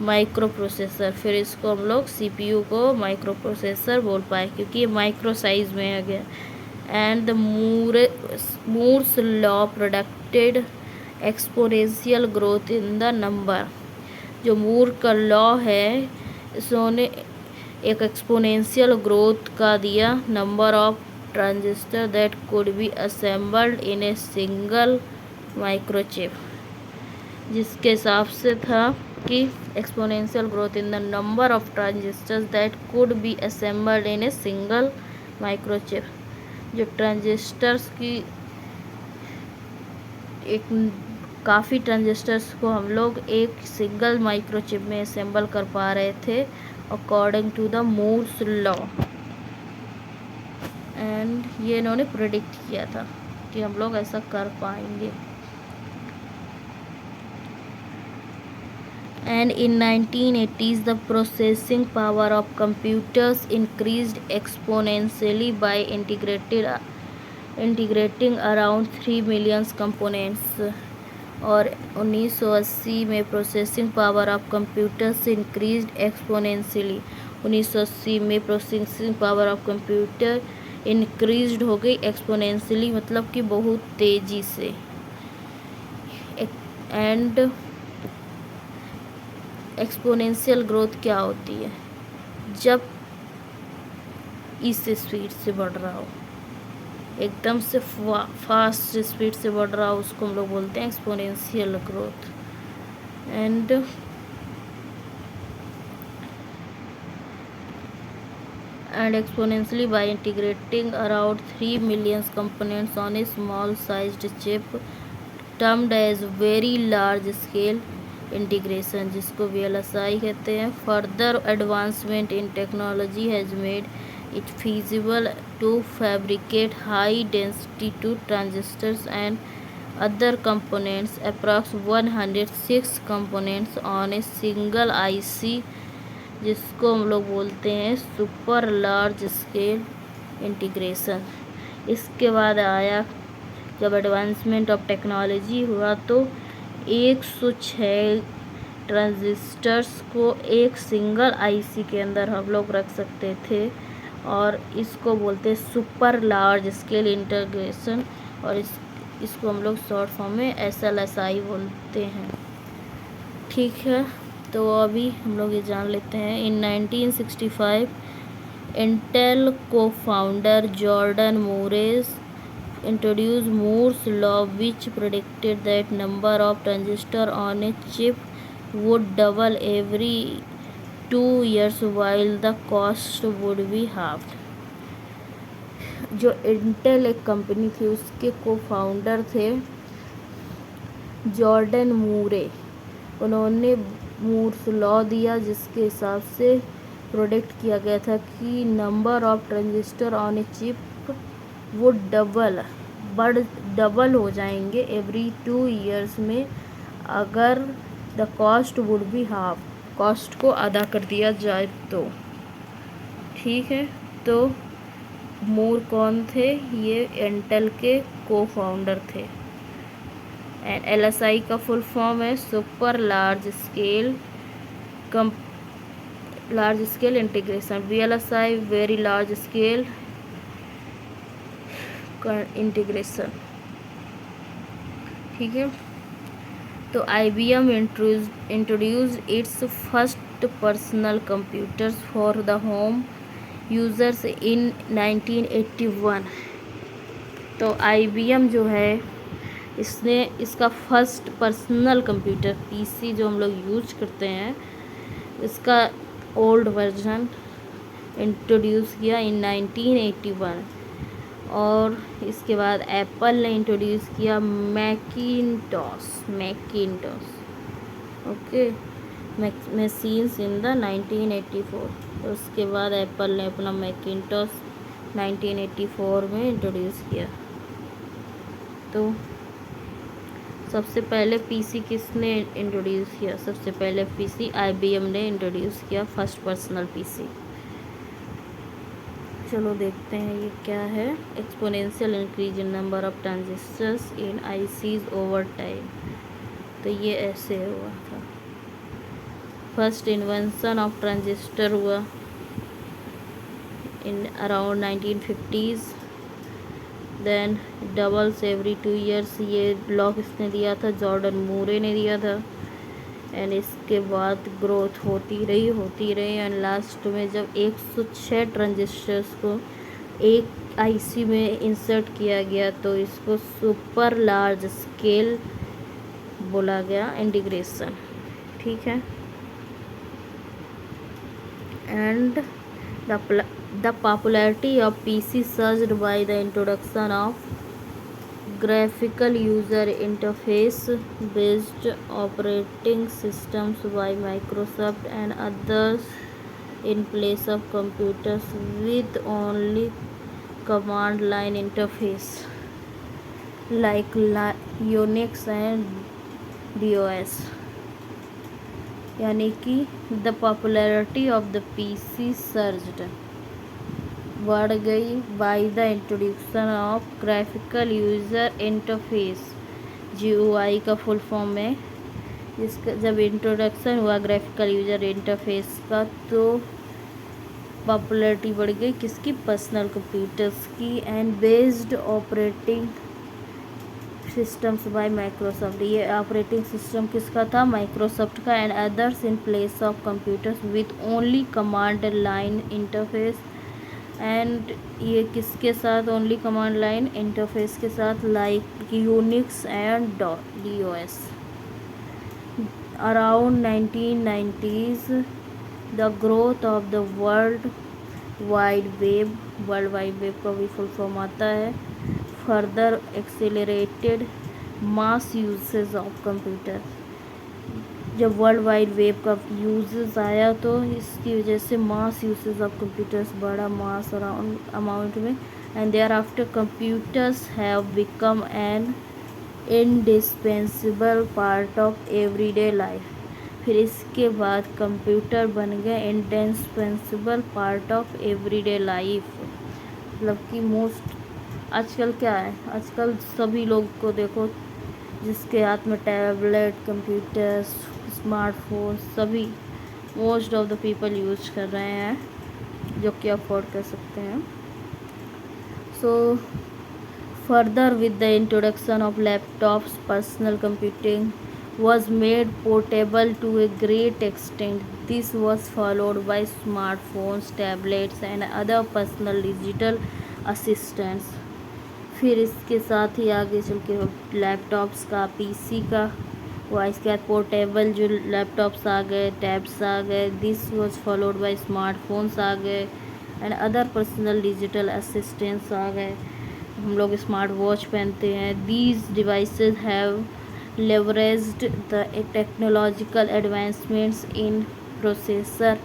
माइक्रो प्रोसेसर। फिर इसको हम लोग CPU को माइक्रो प्रोसेसर बोल पाए क्योंकि ये माइक्रो साइज में आ गया। And the Moore's law predicted exponential growth in the number. जो मूर का लॉ है इसने एक एक्सपोनेंशियल ग्रोथ का दिया number of transistor that could be assembled in A single microchip, जिसके हिसाब से था कि exponential growth in the number of transistors that could be assembled in A single microchip. जो ट्रांजिस्टर्स की एक काफ़ी ट्रांजिस्टर्स को हम लोग एक सिंगल माइक्रोचिप में असेंबल कर पा रहे थे according to the Moore's law. And ये इन्होंने प्रेडिक्ट किया था कि हम लोग ऐसा कर पाएंगे। And in 1980s, the processing power of computers increased exponentially by integrating around 3 million components। और 1980 में processing power of computers increased exponentially. 1980 में processing power of computer increased हो गई एक्सपोनेंशियली, मतलब कि बहुत तेज़ी से। एंड एक्सपोनेंशियल ग्रोथ क्या होती है? जब इस स्पीड से बढ़ रहा हो, एकदम से फास्ट स्पीड से बढ़ रहा हो, उसको हम लोग बोलते हैं exponential growth. And exponentially by integrating around 3 million components on a small sized chip, termed as very large scale integration, जिसको VLSI कहते हैं। Further advancement in technology has made it feasible to fabricate high density to transistors and other components, approx 106 components on a single IC, जिसको हम लोग बोलते हैं super large scale integration. इसके बाद आया जब एडवांसमेंट ऑफ टेक्नोलॉजी हुआ तो 106 ट्रांजिस्टर्स को एक सिंगल आईसी के अंदर हम लोग रख सकते थे, और इसको बोलते हैं सुपर लार्ज स्केल इंटीग्रेशन, और इसको हम लोग शॉर्ट फॉर्म में SLSI बोलते हैं। ठीक है, तो अभी हम लोग ये जान लेते हैं। इन 1965 इंटेल को founder Jordan Moore's introduce Moore's law which predicted that number of transistor on a chip would double every 2 years while the cost would be halved। जो इंटेल एक कंपनी थी उसके को फाउंडर थे जॉर्डन मूरे। उन्होंने Moore's law दिया जिसके हिसाब से प्रोडिक्ट किया गया था कि number of transistor on a chip वो डबल हो जाएंगे एवरी 2 years में, अगर the cost would be half, cost को आधा कर दिया जाए तो। ठीक है, तो मूर कौन थे? ये इंटेल के को फाउंडर थे। एंड LSI का फुल फॉर्म है super large scale integration. VLSI very large scale integration. ठीक है, तो IBM introduced its first personal computers for the home users in 1981। तो IBM जो है इसने इसका फर्स्ट पर्सनल कंप्यूटर PC जो हम लोग यूज करते हैं इसका ओल्ड वर्जन इंट्रोड्यूस किया इन 1981। और इसके बाद एप्पल ने इंट्रोड्यूस किया Macintosh. Okay, machines in the 1984। तो उसके बाद एप्पल ने अपना मैकिंटॉश 1984 में इंट्रोड्यूस किया। तो सबसे पहले पीसी किसने इंट्रोड्यूस किया? सबसे पहले पीसी आईबीएम ने इंट्रोड्यूस किया, फर्स्ट पर्सनल पीसी। चलो देखते हैं ये क्या है। Exponential increase in number of transistors in ICs over time. तो ये ऐसे हुआ था। फर्स्ट इन्वेंशन ऑफ ट्रांजिस्टर हुआ in around 1950s। Then doubles every 2 years, ये लॉ किसने दिया था? जॉर्डन मूरे ने दिया था। एंड इसके बाद ग्रोथ होती रही एंड लास्ट में जब 106 ट्रांजिस्टर्स को एक आईसी में इंसर्ट किया गया तो इसको सुपर लार्ज स्केल बोला गया, इंटीग्रेशन। ठीक है। And the popularity of PC surged by the introduction of graphical user interface based operating systems by Microsoft and others in place of computers with only command line interface like Unix and DOS। यानी कि the popularity of the PC surged, बढ़ गई by the introduction of graphical user interface, GUI का full form है। जिसका जब introduction हुआ graphical user interface का तो पॉपुलैरिटी बढ़ गई किसकी? पर्सनल कंप्यूटर्स की। And based operating systems bye Microsoft, ये ऑपरेटिंग सिस्टम किसका था? माइक्रोसॉफ्ट का। And others in place of computers with only command line interface. And ये किसके साथ? ओनली कमांड लाइन इंटरफेस के साथ, like Unix and DOS। Around 1990s the growth of the world wide web का भी फुल फॉर्म आता है, further accelerated mass usage of computer. जब वर्ल्ड वाइड वेब का यूजेस आया तो इसकी वजह से मास यूसेज ऑफ कंप्यूटर्स बढ़ा, मास अमाउंट में। And thereafter computers have become an indispensable part of everyday life. फिर इसके बाद कंप्यूटर बन गए indispensable part of everyday life. मतलब कि मोस्ट आजकल क्या है, आजकल सभी लोग को देखो जिसके हाथ में टैबलेट, कंप्यूटर्स, स्मार्टफोन, सभी most of the people use कर रहे हैं जो कि अफोर्ड कर सकते हैं। So further with the introduction of laptops personal computing was made portable to a great extent. This was followed by smartphones, tablets and other personal digital assistants। फिर इसके साथ ही आगे चल के लैपटॉप्स का, पीसी का हुआ, इसके बाद पोर्टेबल जो लैपटॉप्स आ गए, टैब्स आ गए। This was followed by smartphones आ गए and other personal digital assistants आ गए। हम लोग स्मार्ट वॉच पहनते हैं। These devices have leveraged the technological advancements in processor,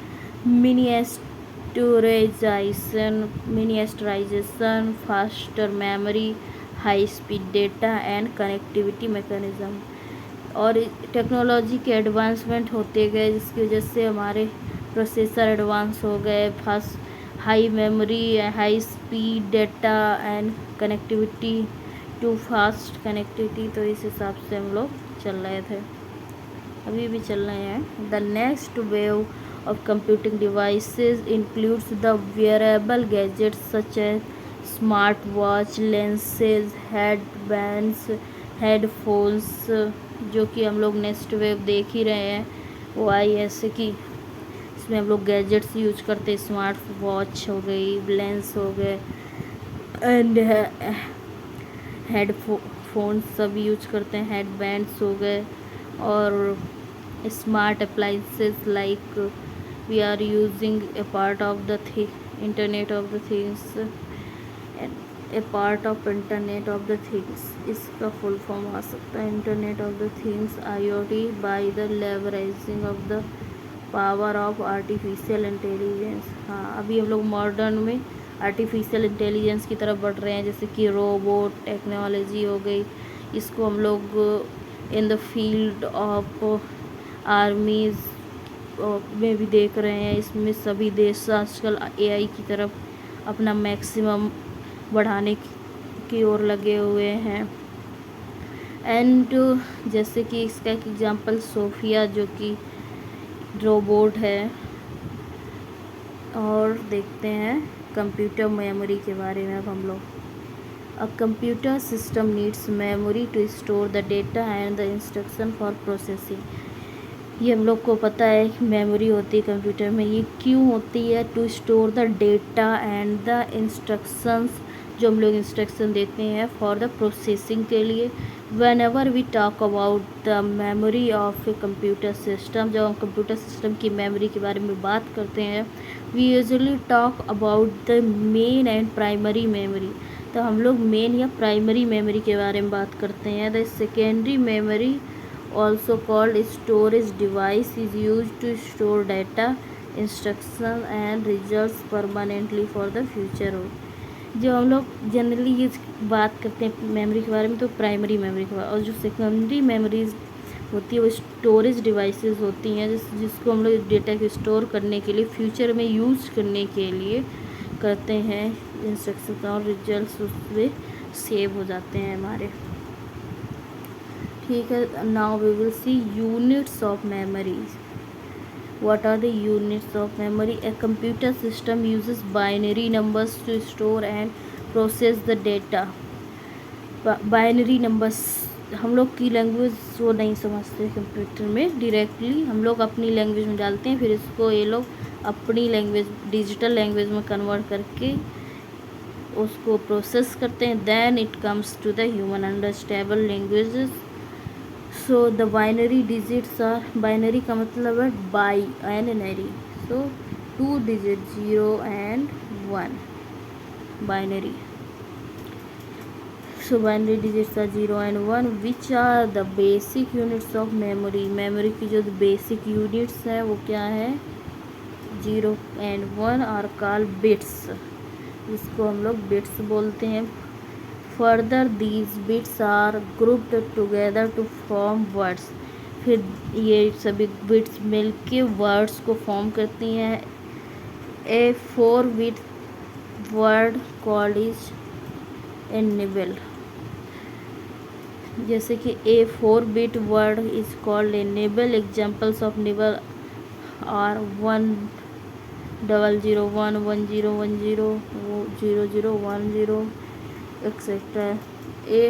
miniaturization, faster memory, high speed data and connectivity mechanism। और टेक्नोलॉजी के एडवांसमेंट होते गए जिसकी वजह से हमारे प्रोसेसर एडवांस हो गए, fast high memory, high speed data and connectivity to fast connectivity. तो इस हिसाब से हम लोग चल रहे थे, अभी भी चल रहे हैं। The next wave of computing devices includes the wearable gadgets such as smart watch, lenses, headbands, headphones, जो कि हम लोग नेक्स्ट वेव देख ही रहे हैं। वो आई ऐसे कि इसमें हम लोग गैजेट्स यूज करते, स्मार्ट वॉच हो गई, लेंस हो गए एंड हेडफोन सब यूज करते हैं, हेडबैंड्स हो गए और smart appliances like we are using a part of the internet of the things. A part of internet of the things, इसका फुल फॉर्म आ सकता है internet of the things IoT by the leveraging of the power of artificial intelligence. हाँ, अभी हम लोग modern में artificial intelligence की तरफ बढ़ रहे हैं, जैसे कि रोबोट टेक्नोलॉजी हो गई। इसको हम लोग इन द फील्ड ऑफ आर्मीज में भी देख रहे हैं। इसमें सभी देश आजकल AI की तरफ अपना मैक्सिमम बढ़ाने की ओर लगे हुए हैं। एंड जैसे कि इसका एक एग्जांपल सोफिया जो कि रोबोट है। और देखते हैं कंप्यूटर मेमोरी के बारे में अब हम लोग। A computer system needs memory to store the data and the instruction for processing. ये हम लोग को पता है कि मेमोरी होती है कंप्यूटर में। ये क्यों होती है? To store the data and the instructions, जो हम लोग इंस्ट्रक्शन देते हैं फॉर द प्रोसेसिंग के लिए। Whenever we talk about the memory of a computer system, जब हम कंप्यूटर सिस्टम की मेमोरी के बारे में बात करते हैं, we usually talk about the main and primary memory. तो हम लोग मेन या प्राइमरी मेमोरी के बारे में बात करते हैं। The secondary memory also called storage device is used to store data, instructions and results permanently for the future। जो हम लोग जनरली ये बात करते हैं मेमोरी के बारे में, तो प्राइमरी मेमोरी के बारे में। और जो सेकेंडरी मेमोरीज होती है वो स्टोरेज डिवाइसेस होती हैं, जिसको हम लोग डेटा को स्टोर करने के लिए फ्यूचर में यूज करने के लिए करते हैं। इंस्ट्रक्शन और रिजल्ट्स उसमें सेव हो जाते हैं हमारे। ठीक है, now we will see units of memory. What are the units of memory? A computer system uses binary numbers to store and process the data। Binary numbers हम लोग की लैंग्वेज वो नहीं समझते कंप्यूटर में, डायरेक्टली हम लोग अपनी लैंग्वेज में डालते हैं, फिर इसको ये लोग अपनी लैंग्वेज डिजिटल लैंग्वेज में कन्वर्ट करके उसको प्रोसेस करते हैं। Then it comes to the human understandable languages. So the binary digits are, binary का मतलब है bi and nary, so 2 digit 0 and 1 binary. So binary digits are 0 and 1 which are the basic units of memory. Memory की जो basic units हैं वो क्या है? 0 and 1 are called bits, जिसको हम लोग बिट्स बोलते हैं। Further these bits are grouped together to form words. फिर ये सभी बिट्स मिलके वर्ड्स को फॉर्म करती हैं। A 4 bit word called is a nibble. जैसे कि a 4 bit word is called a nibble. Examples of nibble are 1 0 0 1 1 0 1 0 0 0 1 0 etc. A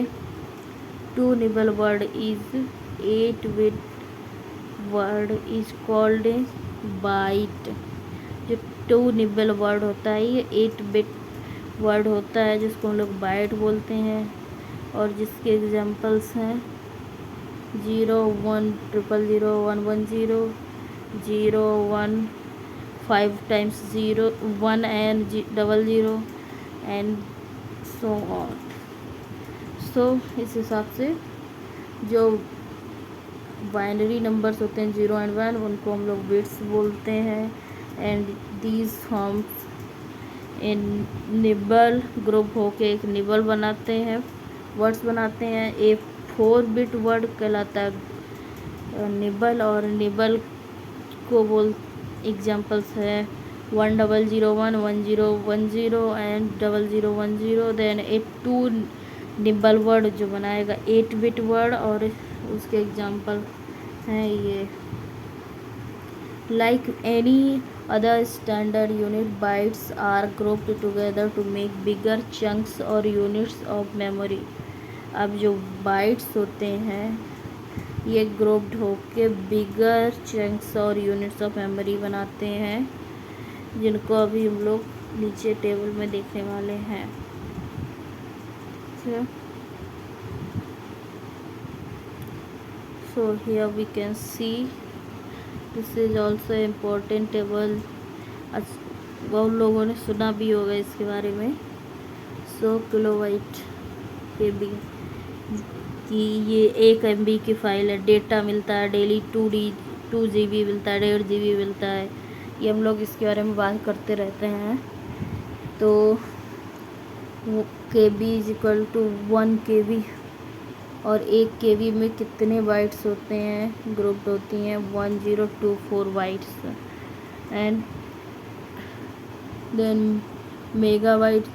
2 nibble word is 8 bit word is called a byte। जो 2 nibble word होता है ये 8 bit word होता है, जिसको हम लोग बाइट बोलते हैं। और जिसके एग्जांपल्स हैं 0 1 0 0 1 1 0 0 1 5 times 0 1 and 0 0 and so on. So इस हिसाब से जो बाइनरी नंबर्स होते हैं 0 and 1 उनको हम लोग बिट्स बोलते हैं। And these forms in nibble group होके एक निबल बनाते हैं, वर्ड्स बनाते हैं। ए 4 बिट वर्ड कहलाता है निबल। और निबल को बोल एग्जांपल्स है 1 0 0 1 1 0 1 0 and 0 0 1 0। Then A 2 nibble word जो बनाएगा 8 बिट वर्ड, और उसके एग्जांपल हैं ये। Like any other standard unit bytes are grouped together to make bigger chunks और यूनिट्स ऑफ मेमोरी। अब जो बाइट्स होते हैं ये ग्रुप्ड होके बिगर चंक्स और यूनिट्स ऑफ मेमोरी बनाते हैं, जिनको अभी हम लोग नीचे टेबल में देखने वाले हैं। So here we can see this is also important table. बहुत लोगों ने सुना भी होगा इसके बारे में। 100 किलोबाइट के बी की ये 1 MB की फ़ाइल है। डेटा मिलता है डेली 2 GB मिलता है, 1.5 GB मिलता है। ये हम लोग इसके बारे में बात करते रहते हैं। तो वो KB is equal to 1 KB और 1 KB में कितने बाइट्स होते हैं, ग्रुप्ड होती हैं 1024 bytes. And then megabyte,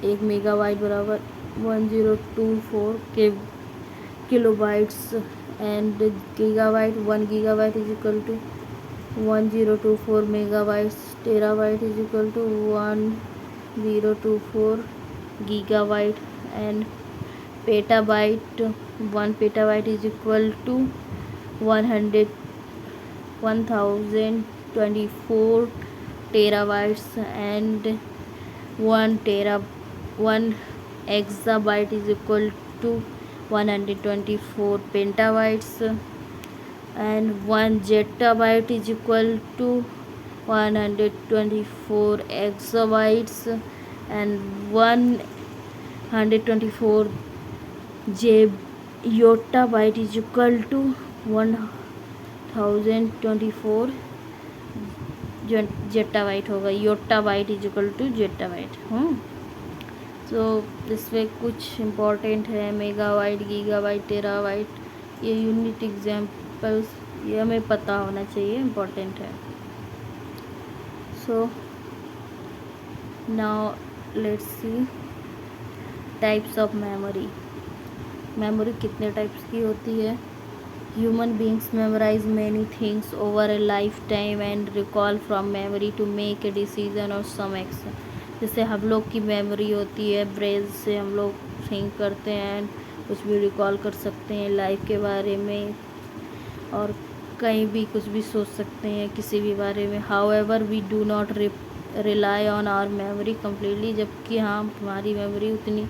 1 megabyte बराबर 1024 के kilobytes. And gigabyte, 1 gigabyte is equal to 1024 megabytes. Terabyte is equal to 1024 gigabyte. And petabyte, 1 petabyte is equal to 1024 terabytes. And 1 exabyte is equal to 124 petabytes। and 1 zettabyte is equal to 124 exabytes। and 124 yottabyte is equal to 1024 zettabyte होगा। Yottabyte is equal to zettabyte. तो इसमें कुछ important है, megabyte, gigabyte, terabyte, ये unit examples ये हमें पता होना चाहिए, इम्पोर्टेंट है। So now let's see types of memory. Memory कितने टाइप्स की होती है? Human beings memorise many things over a lifetime and recall from memory to make a decision और सम एक्शन। जैसे हम लोग की मेमोरी होती है, ब्रेन से हम लोग थिंक करते हैं, कुछ भी रिकॉल कर सकते हैं लाइफ के बारे में और कहीं भी कुछ भी सोच सकते हैं किसी भी बारे में। However we do not rely on our memory completely, जबकि हाँ हमारी मेमोरी उतनी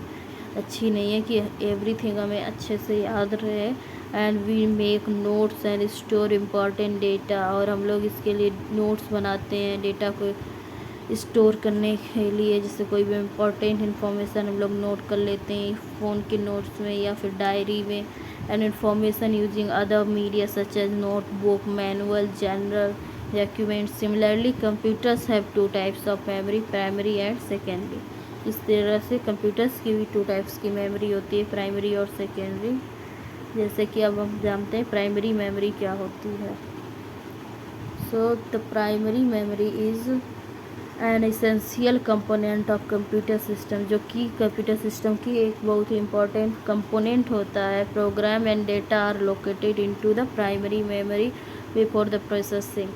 अच्छी नहीं है कि एवरीथिंग हमें अच्छे से याद रहे। And we make notes and store important data, और हम लोग इसके लिए नोट्स बनाते हैं डेटा को स्टोर करने के लिए। जैसे कोई भी इम्पॉर्टेंट इन्फॉर्मेशन हम लोग नोट कर लेते हैं फ़ोन के नोट्स में या फिर डायरी में। And information using other media such as notebook, manual, general documents. Similarly computers have 2 types of memory, primary and secondary. इस तरह से कंप्यूटर्स की भी 2 टाइप्स की मेमोरी होती है, प्राइमरी और सेकेंडरी। जैसे कि अब हम जानते हैं प्राइमरी मेमोरी क्या होती है। So the primary memory is an essential component of computer system, जो कि कंप्यूटर सिस्टम की एक बहुत ही इम्पोर्टेंट कंपोनेंट होता है। Program and data are located into the primary memory before the processing.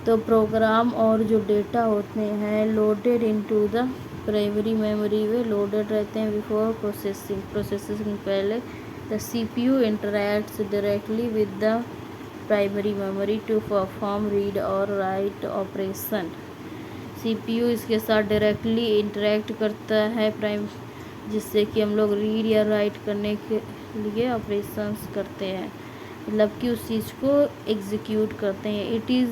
तो प्रोग्राम और जो डेटा होते हैं loaded into the primary memory में लोडेड रहते हैं बिफोर प्रोसेसिंग। प्रोसेसिंग पहले the CPU interacts directly with the primary memory to perform read और राइट ऑपरेशन। CPU इसके साथ डायरेक्टली इंटरेक्ट करता है जिससे कि हम लोग रीड या राइट करने के लिए ऑपरेशंस करते हैं, मतलब कि उस चीज़ को एग्जीक्यूट करते हैं। It is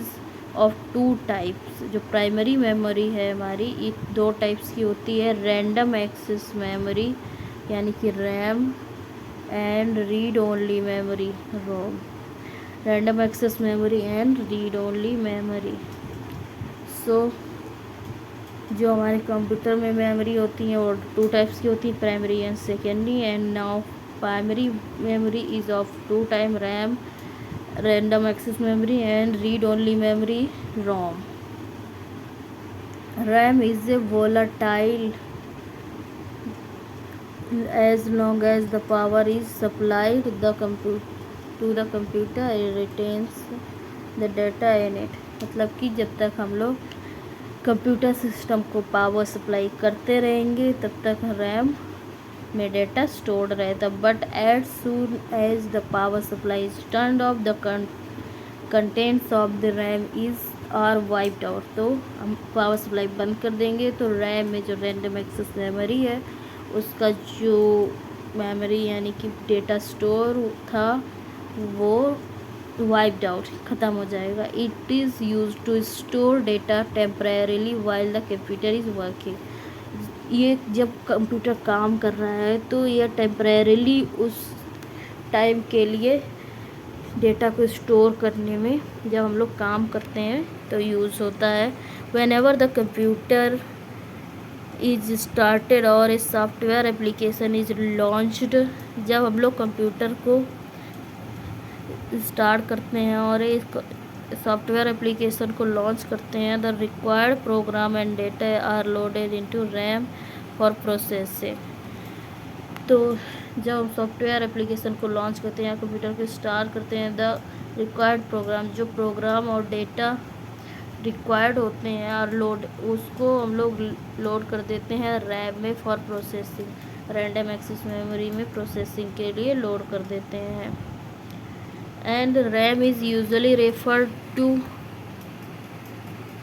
of 2 types. जो प्राइमरी मेमोरी है हमारी, ये 2 टाइप्स की होती है। रैंडम एक्सेस मेमोरी यानी कि RAM, and read only memory, ROM. Random access memory and read only memory. So जो हमारे कंप्यूटर में मेमोरी होती हैं वो 2 टाइप्स की होती है, primary and secondary. And now primary memory is of 2 type, RAM, random access memory, and read only memory, ROM. RAM is a volatile as long as the power is supplied to the computer, it retains the data in it। मतलब कि जब तक हम लोग computer system को power supply करते रहेंगे तब तक रैम में डेटा स्टोर्ड रहता। But as soon as the power supply is turned off the contents of the RAM is are wiped out. तो हम पावर सप्लाई बंद कर देंगे तो रैम में जो रैंडम एक्सेस मेमोरी है उसका जो मेमोरी यानी कि डेटा स्टोर था वो वाइप्ड आउट, ख़त्म हो जाएगा। It is use to store data temporarily while the computer is working. ये जब कंप्यूटर काम कर रहा है तो ये टेम्परेरीली उस टाइम के लिए डेटा को स्टोर करने में जब हम लोग काम करते हैं तो यूज़ होता है। Whenever the computer is started और a software application is launched, जब हम लोग कंप्यूटर को स्टार्ट करते हैं और एक सॉफ्टवेयर एप्लीकेशन को लॉन्च करते हैं, the required program and data are loaded into RAM for processing. तो जब हम सॉफ्टवेयर एप्लीकेशन को लॉन्च करते हैं या कंप्यूटर को स्टार्ट करते हैं, द रिक्वायर्ड प्रोग्राम, जो प्रोग्राम और डेटा रिक्वायर्ड होते हैं और उसको हम लोग लोड कर देते हैं रैम में for processing, random access memory में प्रोसेसिंग के लिए लोड कर देते हैं। And RAM is usually referred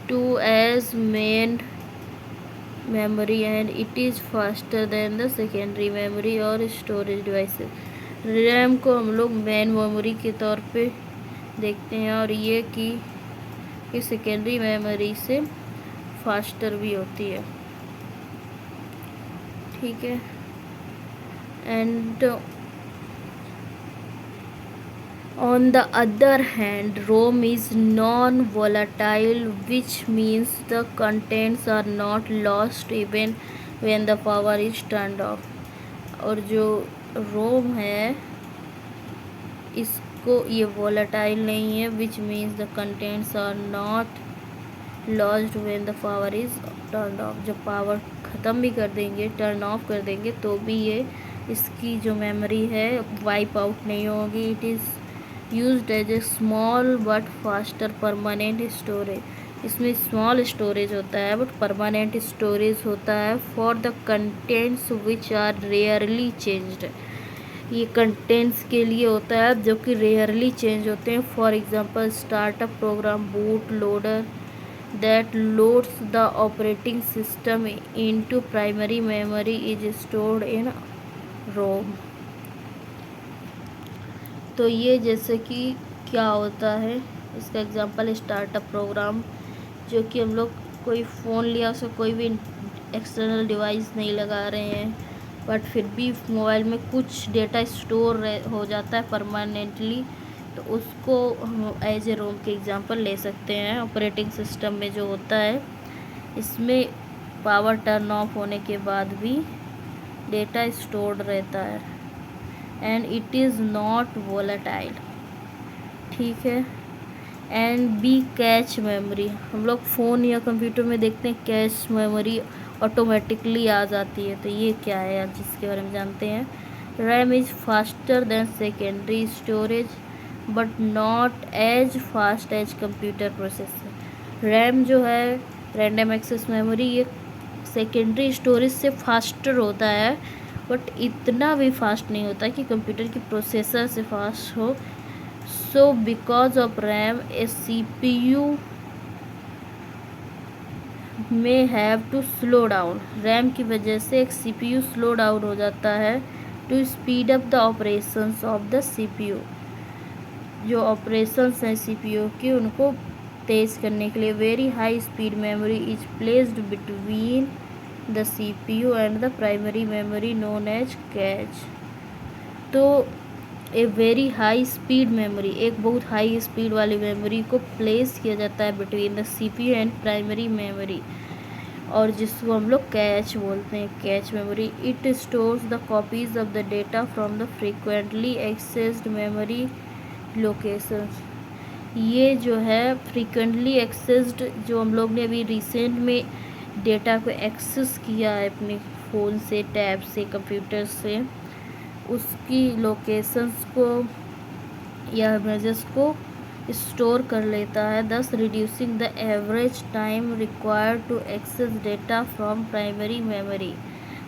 to as main memory and it is faster than the secondary memory और स्टोरेज डिवाइसेस। रैम को हम लोग मेन मेमोरी के तौर पे देखते हैं और ये कि सेकेंडरी मेमोरी से फास्टर भी होती है, ठीक है। And on the other hand, ROM is non-volatile, which means the contents are not lost even when the power is turned off। और जो ROM है इसको ये volatile नहीं है, which means the contents are not lost when the power is turned off। जब power ख़त्म भी कर देंगे, टर्न ऑफ कर देंगे, तो भी ये इसकी जो मेमोरी है वाइप आउट नहीं होगी। It is used as a small but faster permanent storage. इसमें स्मॉल स्टोरेज होता है बट परमानेंट स्टोरेज होता है for the contents which are rarely changed. ये कंटेंट्स के लिए होता है जो कि रेयरली चेंज होते हैं। For example startup program, boot loader that loads the operating system into primary memory is stored in ROM। तो ये जैसे कि क्या होता है, इसका एग्जांपल स्टार्टअप प्रोग्राम, जो कि हम लोग कोई फ़ोन लिया, उसका कोई भी एक्सटर्नल डिवाइस नहीं लगा रहे हैं, बट फिर भी मोबाइल में कुछ डेटा स्टोर हो जाता है परमानेंटली, तो उसको हम एज ए रोम के एग्जांपल ले सकते हैं। ऑपरेटिंग सिस्टम में जो होता है, इसमें पावर टर्न ऑफ होने के बाद भी डेटा स्टोर्ड रहता है and it is not volatile, ठीक है। एंड बी कैच मेमोरी, हम लोग फ़ोन या कंप्यूटर में देखते हैं कैच मेमोरी ऑटोमेटिकली आ जाती है, तो ये क्या है यार, जिसके बारे में जानते हैं। RAM is faster than secondary storage but not as fast as computer processor. RAM जो है, रैंडम एक्सेस मेमोरी, ये सेकेंडरी स्टोरेज से फास्टर होता है बट इतना भी फास्ट नहीं होता कि कंप्यूटर की प्रोसेसर से फास्ट हो। So because of RAM a CPU may have to slow down, RAM की वजह से एक CPU स्लो डाउन हो जाता है to speed up the operations of the CPU। जो ऑपरेशंस हैं CPU के, उनको तेज़ करने के लिए very high speed memory is placed between the CPU and the primary memory known as cache. तो a very high speed memory, एक बहुत हाई स्पीड वाली मेमोरी को प्लेस किया जाता है between the CPU and primary memory, और जिसको हम लोग कैच बोलते हैं, cache memory. It stores the copies of the data from the frequently accessed memory locations. ये जो है फ्रीक्वेंटली एक्सेस्ड, जो हम लोग ने अभी रिसेंट में डेटा को एक्सेस किया है अपने फ़ोन से, टैब से, कंप्यूटर से, उसकी लोकेशंस को या इमेजेस को स्टोर कर लेता है, thus reducing the average time required to access data from primary memory.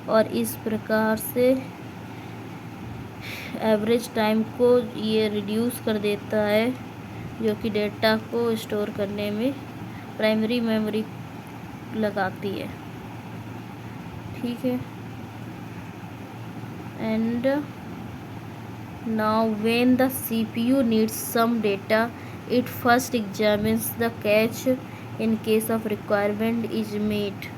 और इस प्रकार से एवरेज टाइम को ये रिड्यूस कर देता है, जो कि डेटा को स्टोर करने में प्राइमरी मेमोरी लगाती है, ठीक है। And now when the CPU needs some data, it first examines the cache in case of requirement is met.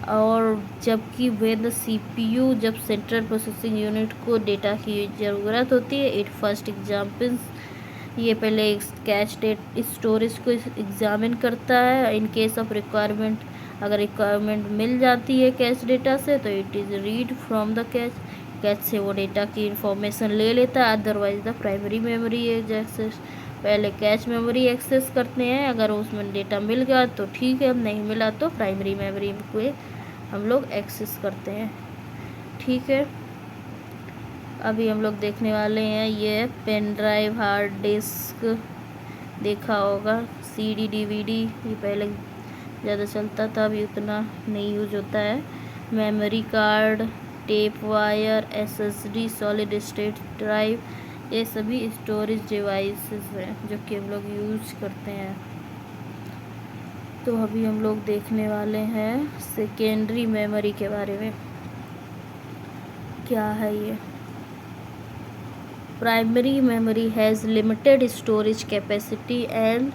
और जबकि when the CPU जब सेंट्रल प्रोसेसिंग यूनिट को डेटा की ज़रूरत होती है, इट फर्स्ट एग्जाम्पल्स ये पहले कैश डेट स्टोरेज को एग्जामिन करता है। इन केस ऑफ रिक्वायरमेंट, अगर रिक्वायरमेंट मिल जाती है कैश डेटा से तो it is read from the cache से वो डेटा की इंफॉर्मेशन ले लेता है। Otherwise the primary memory access, पहले कैश मेमोरी एक्सेस करते हैं, अगर उसमें डेटा मिल गया तो ठीक है, नहीं मिला तो प्राइमरी मेमोरी को हम लोग एक्सेस करते हैं। ठीक है, अभी हम लोग देखने वाले हैं ये पेन ड्राइव, हार्ड डिस्क देखा होगा, CD DVD ये पहले ज़्यादा चलता था, अभी उतना नहीं यूज होता है। Memory card, tape wire, SSD, solid state drive, ये सभी स्टोरेज डिवाइसेस हैं जो कि हम लोग यूज करते हैं। तो अभी हम लोग देखने वाले हैं सेकेंडरी मेमोरी के बारे में, क्या है ये। Primary memory has limited storage capacity and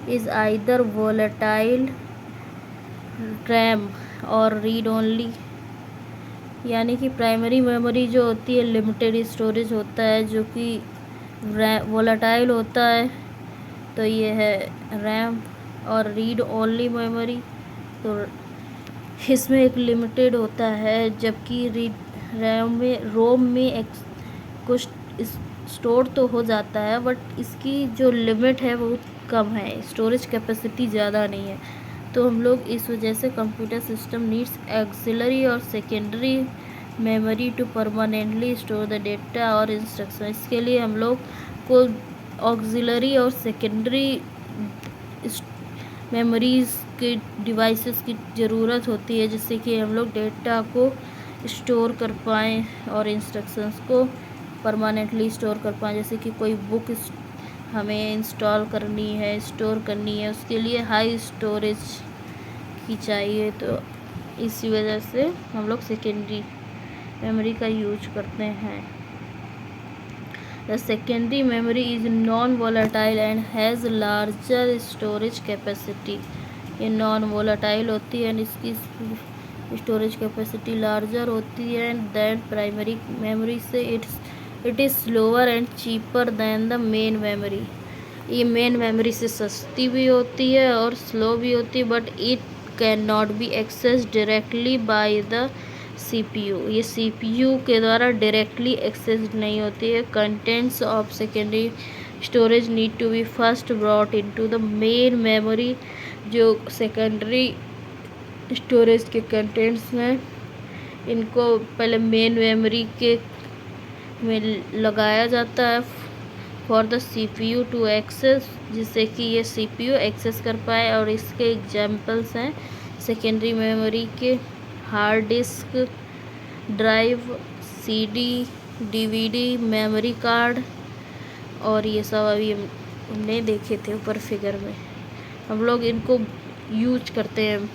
is either volatile RAM और रीड ओनली, यानी कि प्राइमरी मेमोरी जो होती है लिमिटेड स्टोरेज होता है, जो कि वोलेटाइल होता है, तो ये है रैम। और रीड ओनली मेमोरी, तो इसमें एक लिमिटेड होता है, जबकि रोम में कुछ स्टोर तो हो जाता है, बट इसकी जो लिमिट है वो कम है, स्टोरेज कैपेसिटी ज़्यादा नहीं है। तो हम लोग इस वजह से कंप्यूटर सिस्टम नीड्स एक्सिलरी और secondary memory to permanently store the data और इंस्ट्रक्शन। इसके लिए हम लोग को ऑक्सिलरी और सेकेंडरी मेमोरीज़ के डिवाइसेस की ज़रूरत होती है, जिससे कि हम लोग डेटा को स्टोर कर पाएँ और इंस्ट्रक्शंस को परमानेंटली स्टोर कर पाएँ। जैसे कि कोई बुक हमें इंस्टॉल करनी है, स्टोर करनी है, उसके लिए हाई स्टोरेज की चाहिए, तो इसी वजह से हम लोग सेकेंडरी मेमोरी का यूज करते हैं। The secondary memory is non volatile and has larger storage capacity. ये नॉन वोलेटाइल होती है, इसकी स्टोरेज कैपेसिटी लार्जर होती है दैन प्राइमरी मेमोरी से। It is slower and cheaper then the main memory. ये मेन मेमोरी से सस्ती भी होती है और स्लो भी होती है, but it can not be access directly by the CPU। ये CPU के द्वारा डायरेक्टली एक्सेस नहीं होती है। Contents of secondary storage need to be first brought into the main memory. जो सेकेंडरी स्टोरेज के कंटेंट्स हैं, इनको पहले मेन मेमोरी के में लगाया जाता है for the CPU to access, जिससे कि ये CPU एक्सेस कर पाए। और इसके एग्जाम्पल्स हैं सेकेंडरी मेमोरी के hard disk drive, CD DVD, memory card, और ये सब अभी हमने देखे थे ऊपर फिगर में। हम लोग इनको यूज करते हैं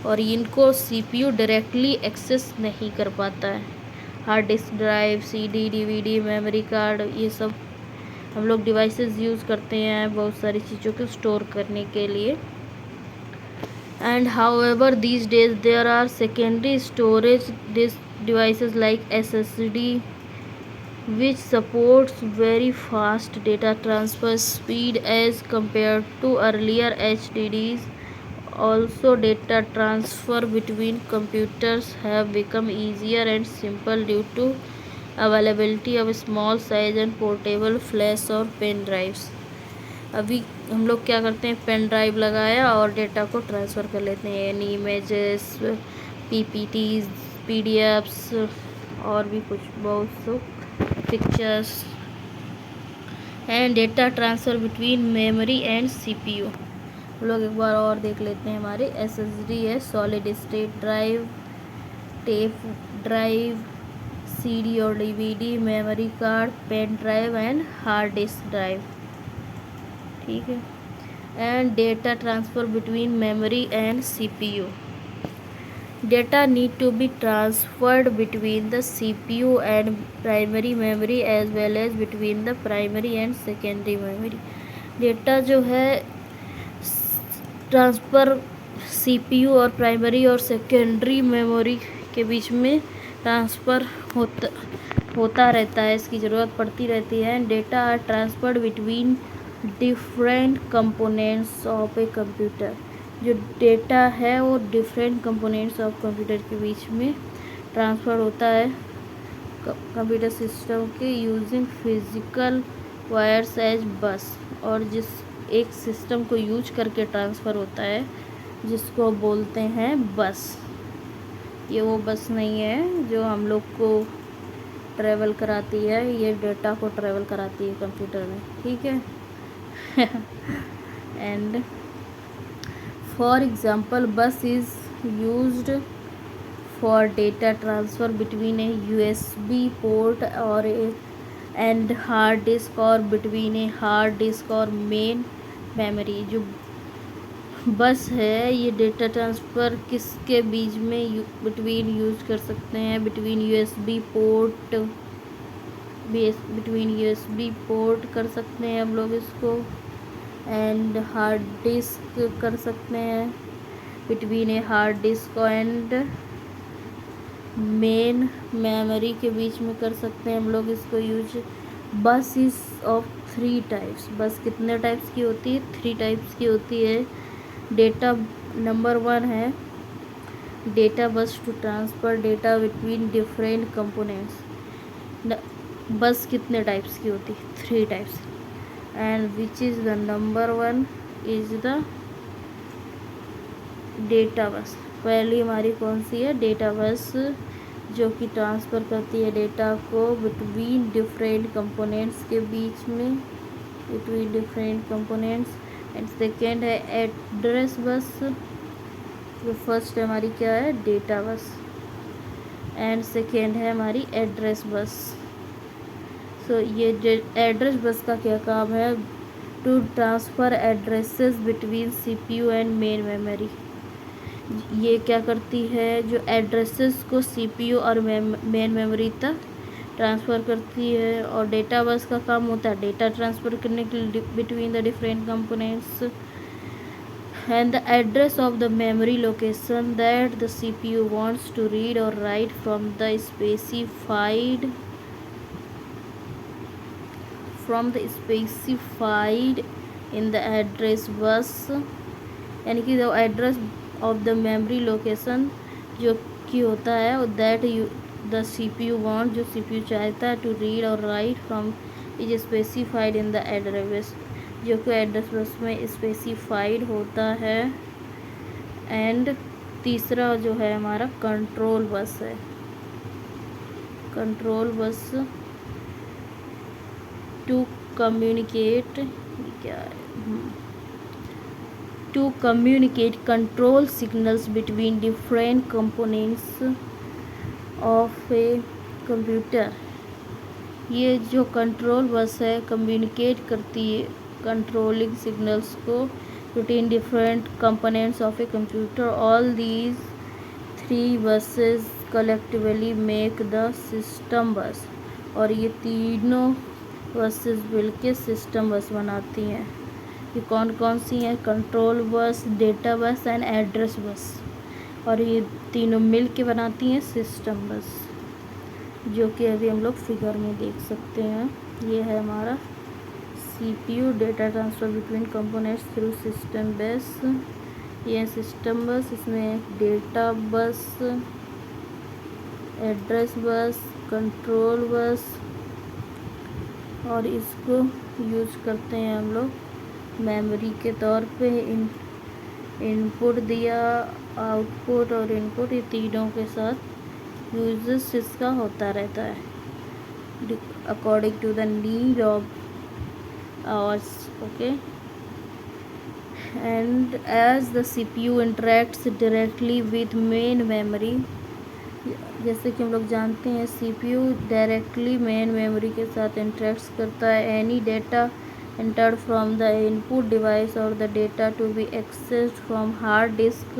और इनको CPU डायरेक्टली एक्सेस नहीं कर पाता है। Hard disk drive, CD DVD, memory card, ये सब हम लोग डिवाइसेस यूज़ करते हैं बहुत सारी चीज़ों को स्टोर करने के लिए। And however these days there are secondary storage devices like SSD which supports very fast data transfer speed as compared to earlier HDDs. Also data transfer between computers have become easier and simple due to availability of small size and portable flash और pen drives. अभी हम लोग क्या करते हैं, pen drive लगाया और data को ट्रांसफ़र कर लेते हैं, यानी इमेजेस, PPTs, PDFs और भी कुछ बहुत so pictures and data transfer between memory and CPU। हम लोग एक बार और देख लेते हैं। हमारे SSD है, solid state drive, tape drive, CD और DVD, memory card, pen drive and hard disk drive. ठीक है, and data transfer between memory and CPU। Data need to be transferred between the CPU and primary memory as well as between the primary and secondary memory. Data जो है transfer CPU और primary और secondary memory के बीच में transfer होता रहता है, इसकी ज़रूरत पड़ती रहती है। Data are transferred between different components of a computer. जो डेटा है वो डिफरेंट कंपोनेंट्स ऑफ कंप्यूटर के बीच में ट्रांसफ़र होता है कंप्यूटर सिस्टम के यूजिंग फिजिकल वायर्स एज बस, और जिस एक सिस्टम को यूज करके ट्रांसफ़र होता है जिसको बोलते हैं बस। ये वो बस नहीं है जो हम लोग को ट्रैवल कराती है, ये डेटा को ट्रैवल कराती है कंप्यूटर में, ठीक है। एंड फॉर एग्जांपल बस is used for data transfer between A USB port और एंड हार्ड डिस्क, और बिटवीन ए हार्ड डिस्क और मेन मेमोरी। जो बस है ये डेटा ट्रांसफ़र किसके बीच में बिटवीन यूज कर सकते हैं, बिटवीन यूएसबी पोर्ट कर सकते हैं हम लोग इसको, एंड हार्ड डिस्क कर सकते हैं, between a hard disk and main memory के बीच में कर सकते हैं हम लोग इसको यूज। बस इज़ ऑफ 3 टाइप्स। बस कितने टाइप्स की होती है? 3 टाइप्स की होती है। डेटा नंबर 1 है data bus to transfer data between different components. Bus कितने टाइप्स की होती है? 3 types. And which is the number 1 is the data bus. पहली हमारी कौन सी है? डेटा बस, जो कि ट्रांसफ़र करती है डेटा को बिटवीन डिफरेंट कंपोनेंट्स के बीच में, between different components. And second है एड्रेस बस। जो फर्स्ट है हमारी क्या है? डेटा बस, एंड सेकेंड है हमारी एड्रेस बस। सो ये एड्रेस बस का क्या काम है? To transfer addresses between CPU and main memory. ये क्या करती है? जो एड्रेसेस को सीपीयू और मेन मेमोरी तक ट्रांसफ़र करती है। और डेटा बस का काम होता है डेटा ट्रांसफ़र करने के लिए between the different components. And the address of the memory location that the CPU wants to read और write from the specified in the address bus. यानी कि the address of the memory location जो कि होता है that the CPU want, जो CPU चाहता है, टू रीड और write from is specified in the address bus, जो कि एड्रेस बस में स्पेसिफाइड होता है। एंड तीसरा जो है हमारा कंट्रोल बस है। Control bus to communicate control signals between different components of a computer. ये जो कंट्रोल बस है कम्युनिकेट करती है कंट्रोलिंग सिग्नल्स को between different components of a computer. All these 3 buses collectively make the system bus. और ये तीनों buses मिलके सिस्टम बस बनाती हैं। ये कौन कौन सी हैं? Control bus, data bus and address बस। और ये तीनों मिल के बनाती हैं सिस्टम बस, जो कि अभी हम लोग फिगर में देख सकते हैं। ये है हमारा CPU, data transfer between components through system बस। ये सिस्टम बस, इसमें data bus, address bus, control bus, और इसको यूज करते हैं हम लोग मेमोरी के तौर पे। इनपुट दिया, आउटपुट और इनपुट, ये तीनों के साथ यूजेस इसका होता रहता है according to the need of hours. Okay. And as the CPU interacts directly with main memory, जैसे कि हम लोग जानते हैं सीपीयू डायरेक्टली मेन मेमोरी के साथ इंटरेक्ट करता है। Any data entered from the input device or the data to be accessed from hard disk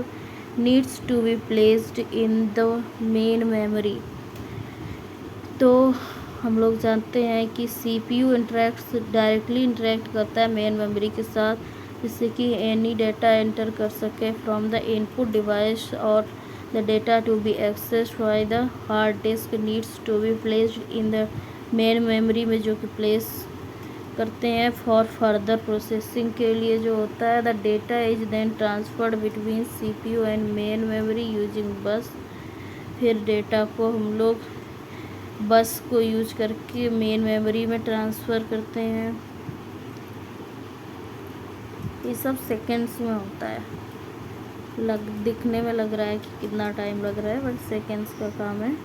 needs to be placed in the main memory। तो हम लोग जानते हैं कि सीपीयू डायरेक्टली इंटरेक्ट करता है मेन मेमोरी के साथ, जिससे कि एनी डाटा एंटर कर सके फ्रॉम द इनपुट डिवाइस और the data to be accessed by the hard disk needs to be placed in the main memory में, जो कि प्लेस करते हैं फॉर फर्दर प्रोसेसिंग के लिए जो होता है। The data is then transferred between CPU and main memory using bus. फिर डेटा को हम लोग बस को यूज करके मेन मेमोरी में ट्रांसफ़र करते हैं। ये सब सेकेंड्स में होता है। दिखने में लग रहा है कि कितना टाइम लग रहा है, बट सेकेंड्स का काम है।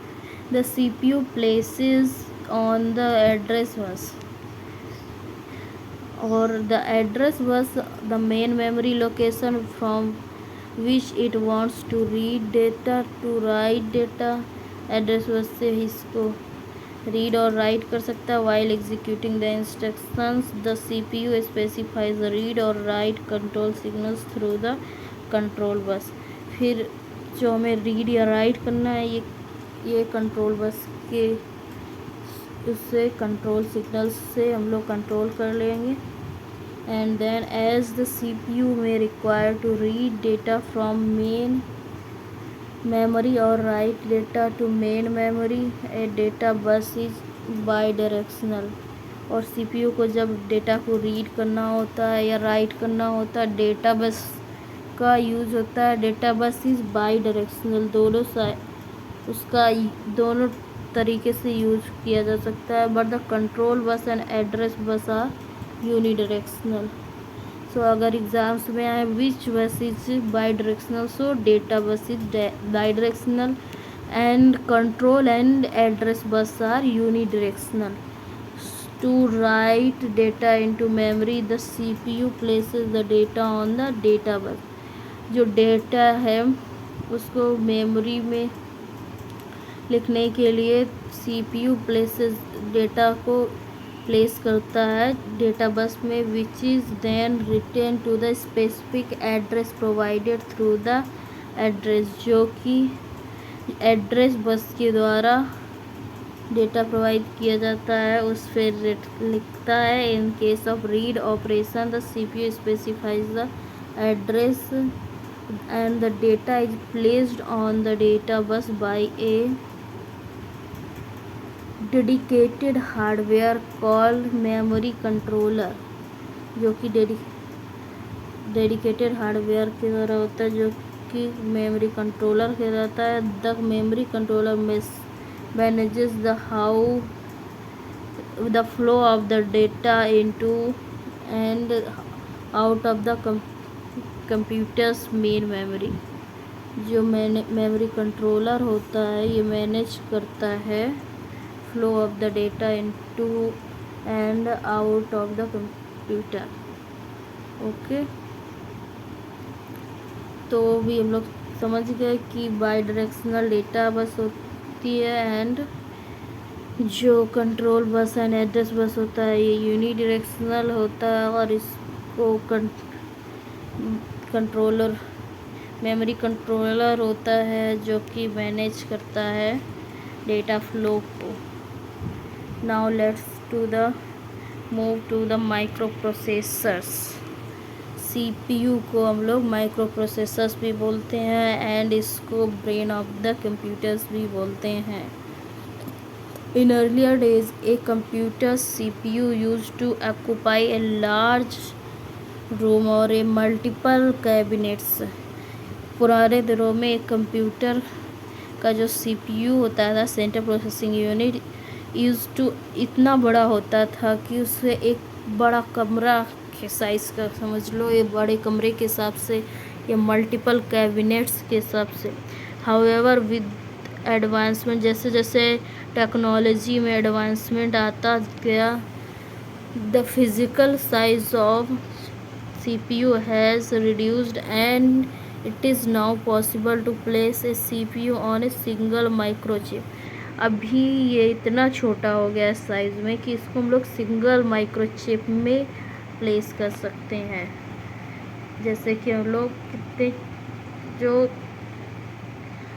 The CPU places on the address बस or the address was the main memory location from which it wants to read data to write data। Address bus से इसको रीड और राइट कर सकता है। While executing the instructions the CPU specifies the read और write control signals through the control bus. फिर जो हमें रीड या राइट करना है ये कंट्रोल बस के उससे कंट्रोल सिग्नल्स से हम लोग कंट्रोल कर लेंगे। And then as the CPU may require to read data from main memory or write data to main memory, a data bus is bidirectional। और CPU को जब डेटा को रीड करना होता है या राइट करना होता है, डेटा बस का यूज़ होता है। डेटा बस इज़ बाई डायरेक्शनल, उसका दोनों तरीके से यूज किया जा सकता है। But the control bus and address bus are unidirectional. So अगर एग्ज़ाम्स में आए which bus is bidirectional, so data bus is bidirectional and control and address bus are unidirectional. To write data into memory the CPU places the data on the data bus. जो data है उसको memory में लिखने के लिए CPU places data को place करता है डेटा बस में, which is then written to the specific address provided through the address, जो कि एड्रेस बस के द्वारा डेटा प्रोवाइड किया जाता है उस पर लिखता है। In case of read operation the CPU specifies the address and the data is placed on the data bus by a dedicated hardware called memory controller, जो कि डेडिकेटेड हार्डवेयर के द्वारा होता है, जो कि मेमोरी कंट्रोलर कहलाता है। The memory controller manages the flow of the data into and out of the computers main memory. जो मेमोरी कंट्रोलर होता है ये मैनेज करता है flow of the data into and out of the computer. Okay, तो भी हम लोग समझ गए कि बाई डायरेक्शनल डेटा बस होती है एंड जो कंट्रोल बस एंड एड्रेस बस होता है ये यूनिडायरेक्शनल होता है। और इसको कंट्रोलर मेमोरी कंट्रोलर होता है जो कि मैनेज करता है डेटा फ्लो को। Now let's move to the microprocessors. CPU को हम लोग माइक्रो प्रोसेसर्स भी बोलते हैं एंड इसको ब्रेन ऑफ द कंप्यूटर्स भी बोलते हैं। In earlier days a computer CPU used to occupy a large room और ए मल्टीपल कैबिनेट्स। पुराने दिनों में एक कंप्यूटर का जो सीपीयू होता था, central processing unit, use to इतना बड़ा होता था कि उससे एक बड़ा कमरा के साइज़ का समझ लो, ये बड़े कमरे के हिसाब से या मल्टीपल कैबिनेट्स के हिसाब से। हाउएवर विद एडवांसमेंट, जैसे जैसे टेक्नोलॉजी में एडवांसमेंट आता गया, the physical size of CPU has reduced and it is now possible to place a CPU on a single microchip. अभी ये इतना छोटा हो गया है साइज़ में कि इसको हम लोग सिंगल माइक्रोचिप में प्लेस कर सकते हैं। जैसे कि हम लोग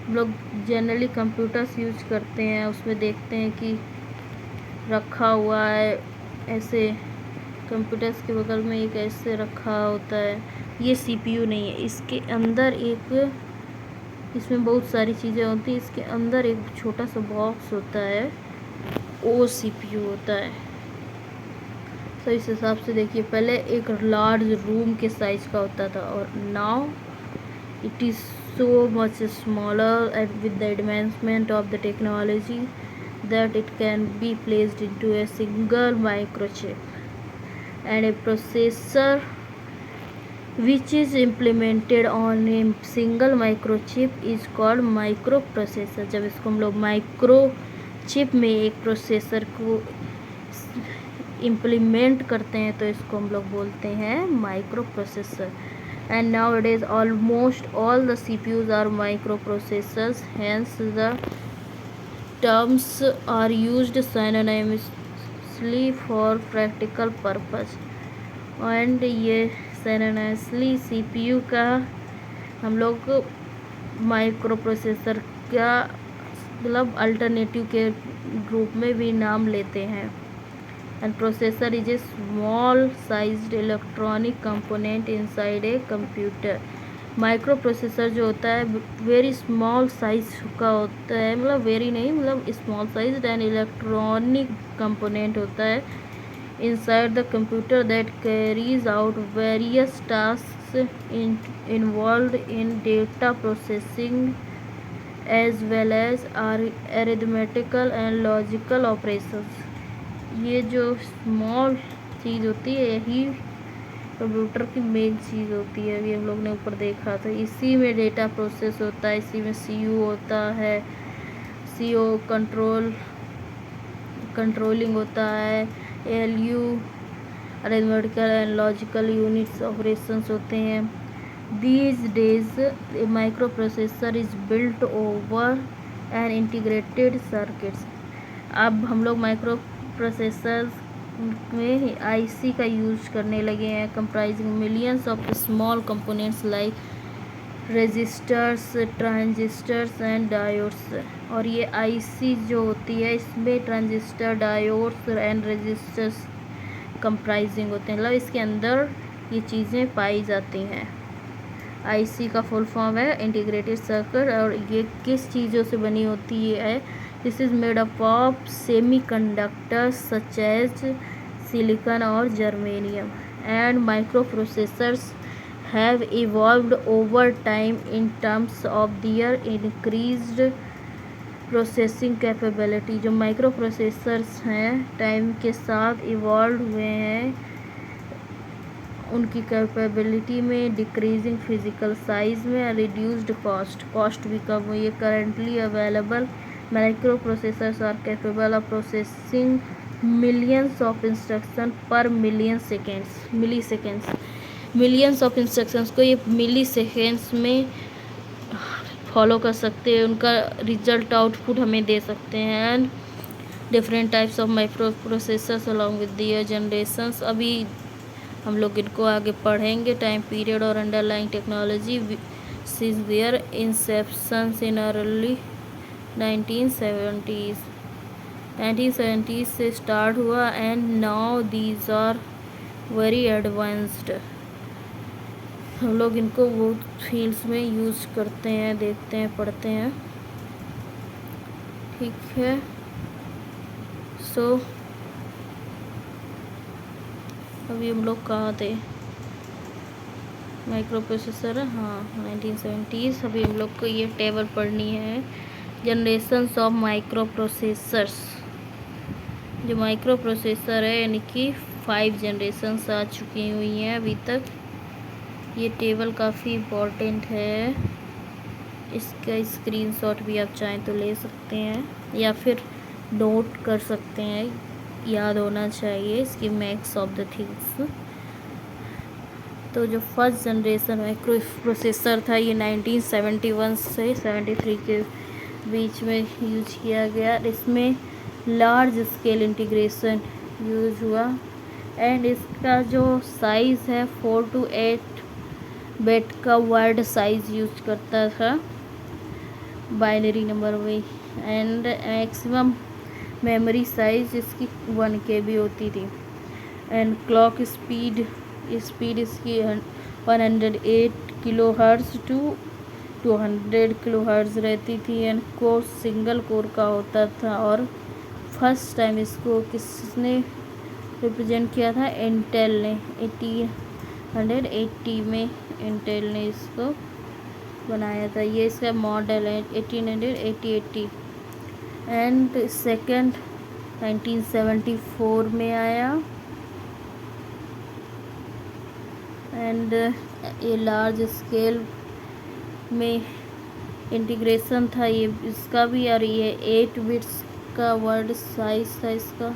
हम लोग जनरली कंप्यूटर्स यूज करते हैं उसमें देखते हैं कि रखा हुआ है ऐसे कंप्यूटर्स के बगल में एक ऐसे रखा होता है, ये सीपीयू नहीं है, इसके अंदर एक, इसमें बहुत सारी चीज़ें होती हैं, इसके अंदर एक छोटा सा बॉक्स होता है, वो सीपीयू होता है। तो इस हिसाब से देखिए, पहले एक लार्ज रूम के साइज का होता था और now it is so much smaller and with the advancement of the technology that it can be placed into a single microchip and a processor which is implemented on a single microchip is called microprocessor। जब इसको हम लोग microchip में एक processor को implement करते हैं तो इसको हम लोग बोलते हैं micro processor. And nowadays almost all the CPUs are microprocessors, hence the terms are used synonymously for practical purpose। and ये synonymously CPU का हम लोग माइक्रो प्रोसेसर का मतलब अल्टरनेटिव के रूप में भी नाम लेते हैं। and processor is a small sized electronic component inside a computer। Micro processor जो होता है वेरी स्मॉल साइज का होता है, मतलब वेरी नहीं, मतलब small size and electronic component होता है inside the computer that carries out various tasks involved in data processing as well as arithmetical and logical operations। ये जो स्मॉल चीज़ होती है यही कंप्यूटर की मेन चीज़ होती है। अभी हम लोग ने ऊपर देखा था, इसी में डेटा प्रोसेस होता है, इसी में सीयू होता है, सीओ कंट्रोलिंग होता है, ALU arithmetical and logical units operations होते हैं। These days microprocessor is built over and integrated circuits. अब हम लोग माइक्रो प्रोसेसर्स में आईसी का यूज करने लगे हैं, comprising millions of small components like resistors, transistors and diodes. और ये आईसी जो होती है इसमें transistor, diodes and resistors comprising होते हैं, मतलब इसके अंदर ये चीज़ें पाई जाती हैं। आईसी का फुल फॉर्म है इंटीग्रेटेड सर्किट, और ये किस चीज़ों से बनी होती है? This is made up of semiconductors such as silicon और germanium. And microprocessors have evolved over time in terms of their increased processing capability. जो माइक्रो प्रोसेसर्स हैं टाइम के साथ इवॉल्व हुए हैं, उनकी कैपेबिलिटी में, डिक्रीजिंग फिजिकल साइज में, रिड्यूस्ड कॉस्ट भी कम हुई है। Currently available microprocessors are capable of processing millions of instruction per milliseconds. Millions of instructions को ये मिली सेकेंड्स में फॉलो कर सकते हैं, उनका रिजल्ट आउटपुट हमें दे सकते हैं। And different types of microprocessors along with their generations. अभी हम लोग इनको आगे पढ़ेंगे। टाइम पीरियड और underlying technology since their inception in early 1970s से स्टार्ट हुआ and now these are very advanced. हम लोग इनको बहुत फील्ड्स में यूज करते हैं, देखते हैं, पढ़ते हैं, ठीक है। सो अभी हम लोग कहाँ थे? माइक्रो प्रोसेसर, हाँ 1970s। अभी हम लोग को ये टेबल पढ़नी है, जनरेशंस ऑफ माइक्रो प्रोसेसर्स। जो माइक्रो प्रोसेसर है यानी कि 5 जनरेशंस आ चुकी हुई हैं अभी तक। ये टेबल काफ़ी इम्पोर्टेंट है, इसका स्क्रीनशॉट भी आप चाहें तो ले सकते हैं या फिर नोट कर सकते हैं, याद होना चाहिए इसकी मैक्स ऑफ द थिंग्स। तो जो फर्स्ट जनरेशन माइक्रो प्रोसेसर था ये 1971 से 73 के बीच में यूज किया गया। इसमें लार्ज स्केल इंटीग्रेशन यूज हुआ एंड इसका जो साइज़ है 4 to 8 बिट का वर्ड साइज़ यूज करता था, बाइनरी नंबर में। एंड मैक्सिमम मेमोरी साइज़ इसकी 1 KB होती थी। एंड क्लॉक स्पीड इसकी 108 kilohertz to 200 kilohertz रहती थी। एंड कोर सिंगल कोर का होता था। और फर्स्ट टाइम इसको किसने रिप्रेजेंट किया था? इंटेल ने 1880 में इंटेल ने इसको बनाया था। ये इसका मॉडल है 1880। एंड सेकंड 1974 में आया। एंड ये लार्ज स्केल में इंटीग्रेशन था ये इसका भी। और ये 8 बिट्स का वर्ड साइज था इसका,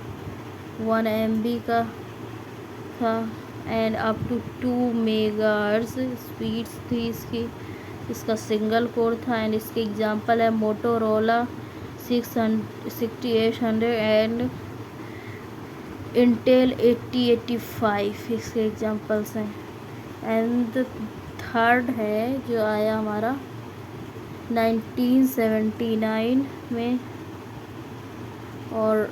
1 MB का था। And up to 2 megahertz speeds थी इसकी। इसका सिंगल कोर था। एंड इसके एग्जांपल है मोटोरोला 6800 एंड इंटेल 8085 इसके एग्जांपल्स हैं। एंड थर्ड है जो आया हमारा 1979 में। और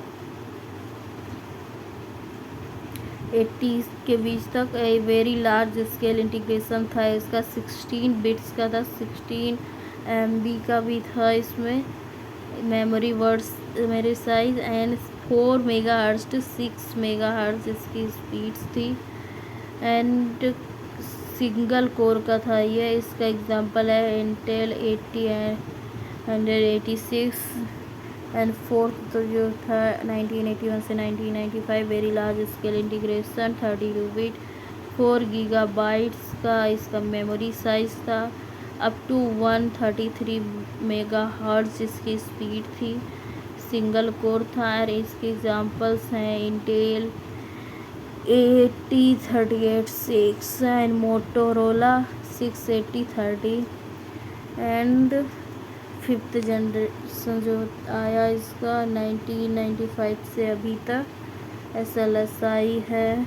80 के बीच तक a very large scale integration था इसका। 16 बिट्स का था, 16 MB का भी था इसमें मेमोरी वर्ड्स मेरे size. And 4 megahertz to 6 megahertz इसकी स्पीड्स थी। एंड सिंगल कोर का था ये। इसका एग्जांपल है इंटेल 8086। एंड फोर्थ तो जो था 1981 से 1995 very large scale integration 32 bit 4 gigabytes का इसका मेमोरी साइज था। अप टू 133 मेगाहर्ट्ज़ इसकी स्पीड थी। सिंगल कोर था। और इसके एग्जांपल्स हैं Intel 8038 and Motorola 68030। And fifth generation जो आया इसका 1995 से अभी तक SLSI है,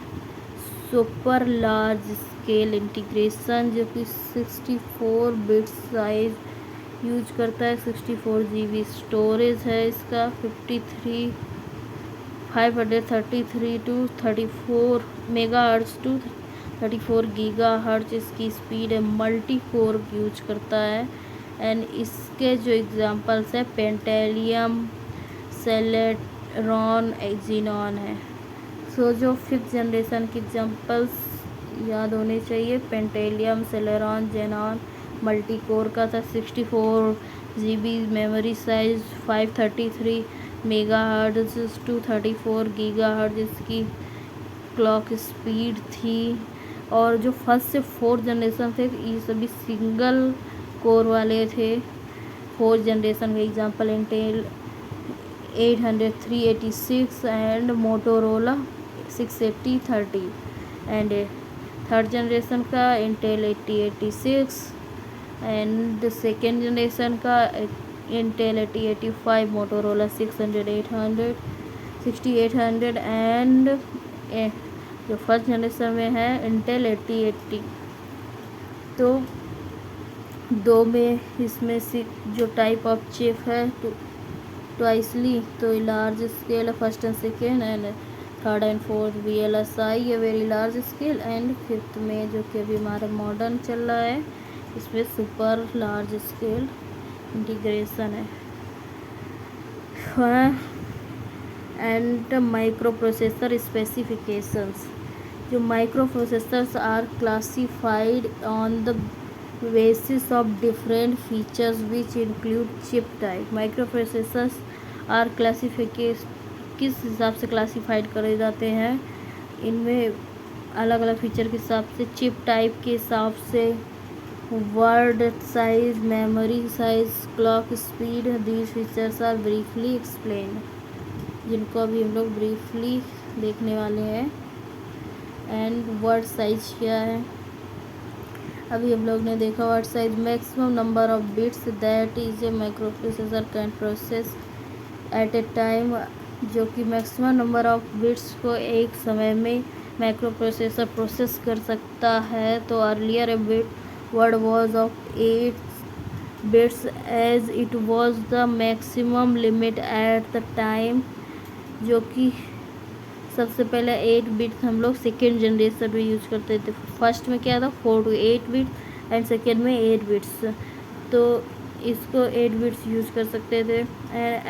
सुपर लार्ज स्केल इंटीग्रेशन, जो कि 64 बिट साइज यूज करता है। 64 GB स्टोरेज है इसका। 533 टू 34 मेगाहर्ट्ज़ टू 34 गीगाहर्ट्ज़ इसकी स्पीड है। मल्टी कोर यूज करता है। एंड इसके जो एग्जांपल्स है पेंटेलियम, सेलेरॉन, एक्जीनॉन है। सो जो फिफ्थ जनरेशन के एग्जांपल्स याद होने चाहिए, Pentium, Celeron, Xeon multi core का था। 64 GB memory size, 533 megahertz to 34 gigahertz इसकी क्लॉक स्पीड थी। और जो फर्स्ट से फोर्थ जनरेशन थे ये सभी सिंगल कोर वाले थे। फोर्थ जनरेशन के example Intel 800 and Motorola 68030। And third generation का इंटेल 8086 एंड सेकेंड जनरेशन का इंटेल 8085, मोटोरोला 6800 एंड जो फर्स्ट जनरेशन में है इंटेल 8080। तो दो में इसमें से जो टाइप ऑफ चिप है ट्वाइसली, तो लार्ज स्केल है first and second. And third and fourth VLSI ये very large scale. And fifth में जो कि अभी हमारा मॉडर्न चल रहा है इसमें सुपर लार्ज स्केल इंटीग्रेशन है। एंड माइक्रो प्रोसेसर स्पेसिफिकेशंस, जो microprocessors are classified on the basis of different features which include chip type। Microprocessors are किस हिसाब से क्लासीफाइड करे जाते हैं? इनमें अलग अलग फीचर के हिसाब से, चिप टाइप के हिसाब से, word size, memory size, clock speed. These features are briefly explain, जिनको अभी हम लोग ब्रीफली देखने वाले हैं। एंड वर्ड साइज क्या है? अभी हम लोग ने देखा word size maximum number of bits that is a micro processor can process at a time, जो कि मैक्सिमम नंबर ऑफ बिट्स को एक समय में माइक्रो प्रोसेसर प्रोसेस कर सकता है। तो earlier a bit word was of 8 bits as it was the maximum limit at the time, जो कि सबसे पहले 8 बिट्स हम लोग सेकेंड जनरेशन में यूज करते थे। फर्स्ट में क्या था 4 to 8 बिट्स एंड सेकेंड में 8 बिट्स, तो इसको 8 बिट्स यूज कर सकते थे।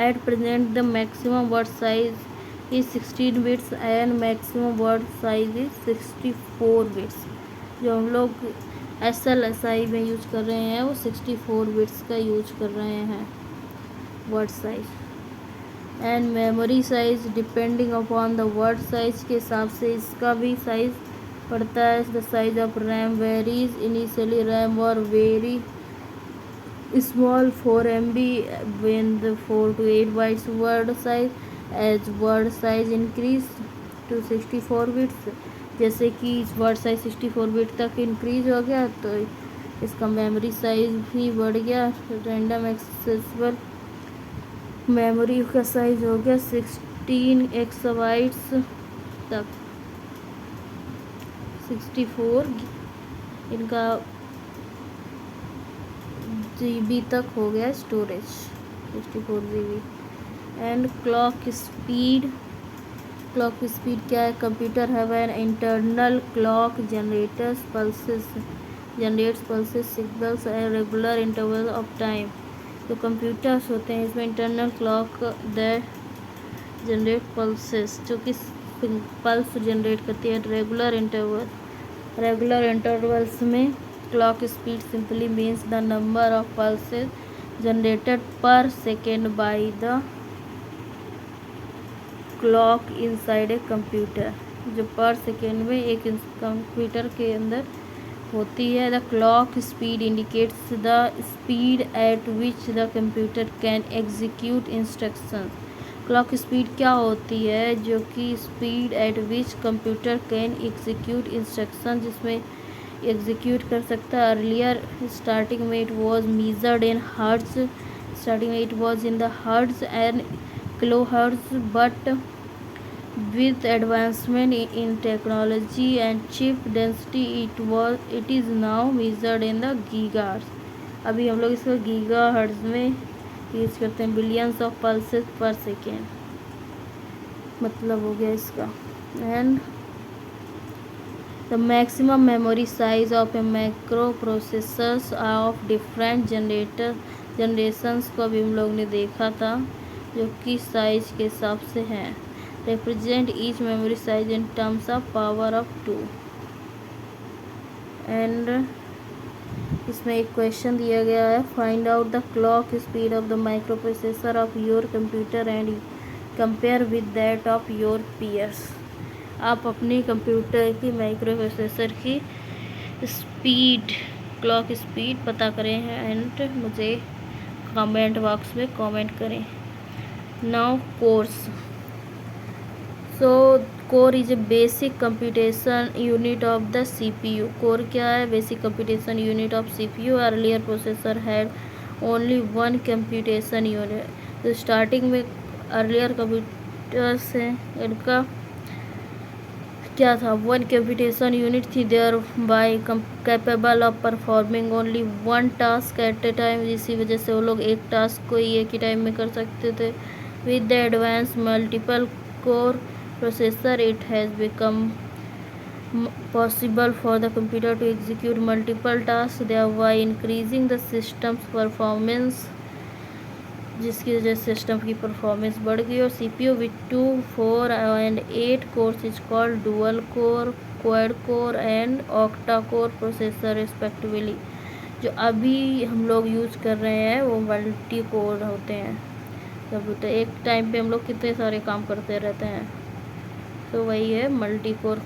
At present the maximum word size is 16 bits and maximum word size is 64 bits. जो हम लोग SLSI में यूज कर रहे हैं वो 64 बिट्स का यूज कर रहे हैं word size. And memory size depending upon the word size के हिसाब से इसका भी साइज पड़ता है। The size of RAM varies, initially RAM और very small 4 MB when the 4 to 8 bytes word size, as word size increase to 64 bits, जैसे कि वर्ड साइज 64 बिट तक इंक्रीज हो गया तो इसका मेमोरी साइज भी बढ़ गया। रैंडम एक्सेसिबल मेमोरी का साइज हो गया 16 एक्सबाइट्स तक, 64 इनका GB तक हो गया storage, 64 GB। And clock speed क्या है? Computer have an internal clock generates pulses signals at regular interval of time. जो कंप्यूटर्स होते हैं इसमें internal clock that generate pulses, जो कि पल्स जनरेट करती है रेगुलर इंटरवल्स में। Clock speed simply means the number of pulses generated per second by the clock inside a computer, जो पर सेकेंड में एक कंप्यूटर के अंदर होती है। The clock speed indicates the speed at which the computer can execute instruction. Clock speed क्या होती है? जो कि speed at which computer can execute instruction, जिसमें एग्जीक्यूट कर सकता है। अर्लियर स्टार्टिंग में it was measured in hertz, in the hertz and kilohertz, but with advancement in technology and chip density it is now measured in the gigahertz। अभी हम लोग इसको gigahertz में यूज करते हैं, बिलियंस ऑफ पल्सेस पर second मतलब हो गया इसका। And the maximum memory size of A micro processors of different generations को अभी हम लोग ने देखा था, जो कि साइज के हिसाब से हैं। represent each memory size in terms of power of 2। And इसमें एक क्वेश्चन दिया गया है, find out the clock speed of the microprocessor of your computer and compare with that of your peers. आप अपने कंप्यूटर की microprocessor की speed, clock speed पता करें एंड मुझे कमेंट बॉक्स में कमेंट करें। Now cores, so core is a basic computation unit of the CPU। Core क्या है? Basic computation unit of CPU। Earlier processor had only one computation unit. तो starting में earlier computers हैं, इनका क्या था? वन कंप्यूटेशन यूनिट थी, thereby capable of performing only one task at a time. इसी वजह से वो लोग एक टास्क को ही एक ही टाइम में कर सकते थे। With the advance multiple core processor it has become possible for the computer to execute multiple tasks, thereby increasing the system's performance, जिसकी वजह से सिस्टम की परफॉर्मेंस बढ़ गई। और CPU with 2, 4 and 8 cores is called dual core, quad core and octa core processor respectively। जो अभी हम लोग यूज कर रहे हैं वो मल्टी कोर होते हैं। कंप्यूटर एक टाइम पे हम लोग कितने सारे काम करते रहते हैं, तो वही है मल्टी कोर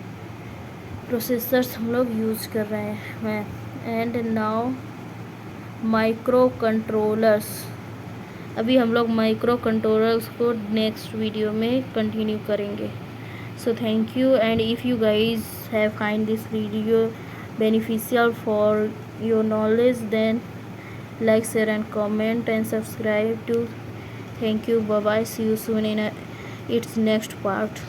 प्रोसेसर्स हम लोग यूज़ कर रहे हैं। एंड नाउ माइक्रो कंट्रोलर्स, अभी हम लोग माइक्रो कंट्रोलर्स को नेक्स्ट वीडियो में कंटिन्यू करेंगे। So thank you, and if you guys have find this video beneficial for your knowledge, then like, share and comment and subscribe to। Thank you, bye bye, see you soon in its next part।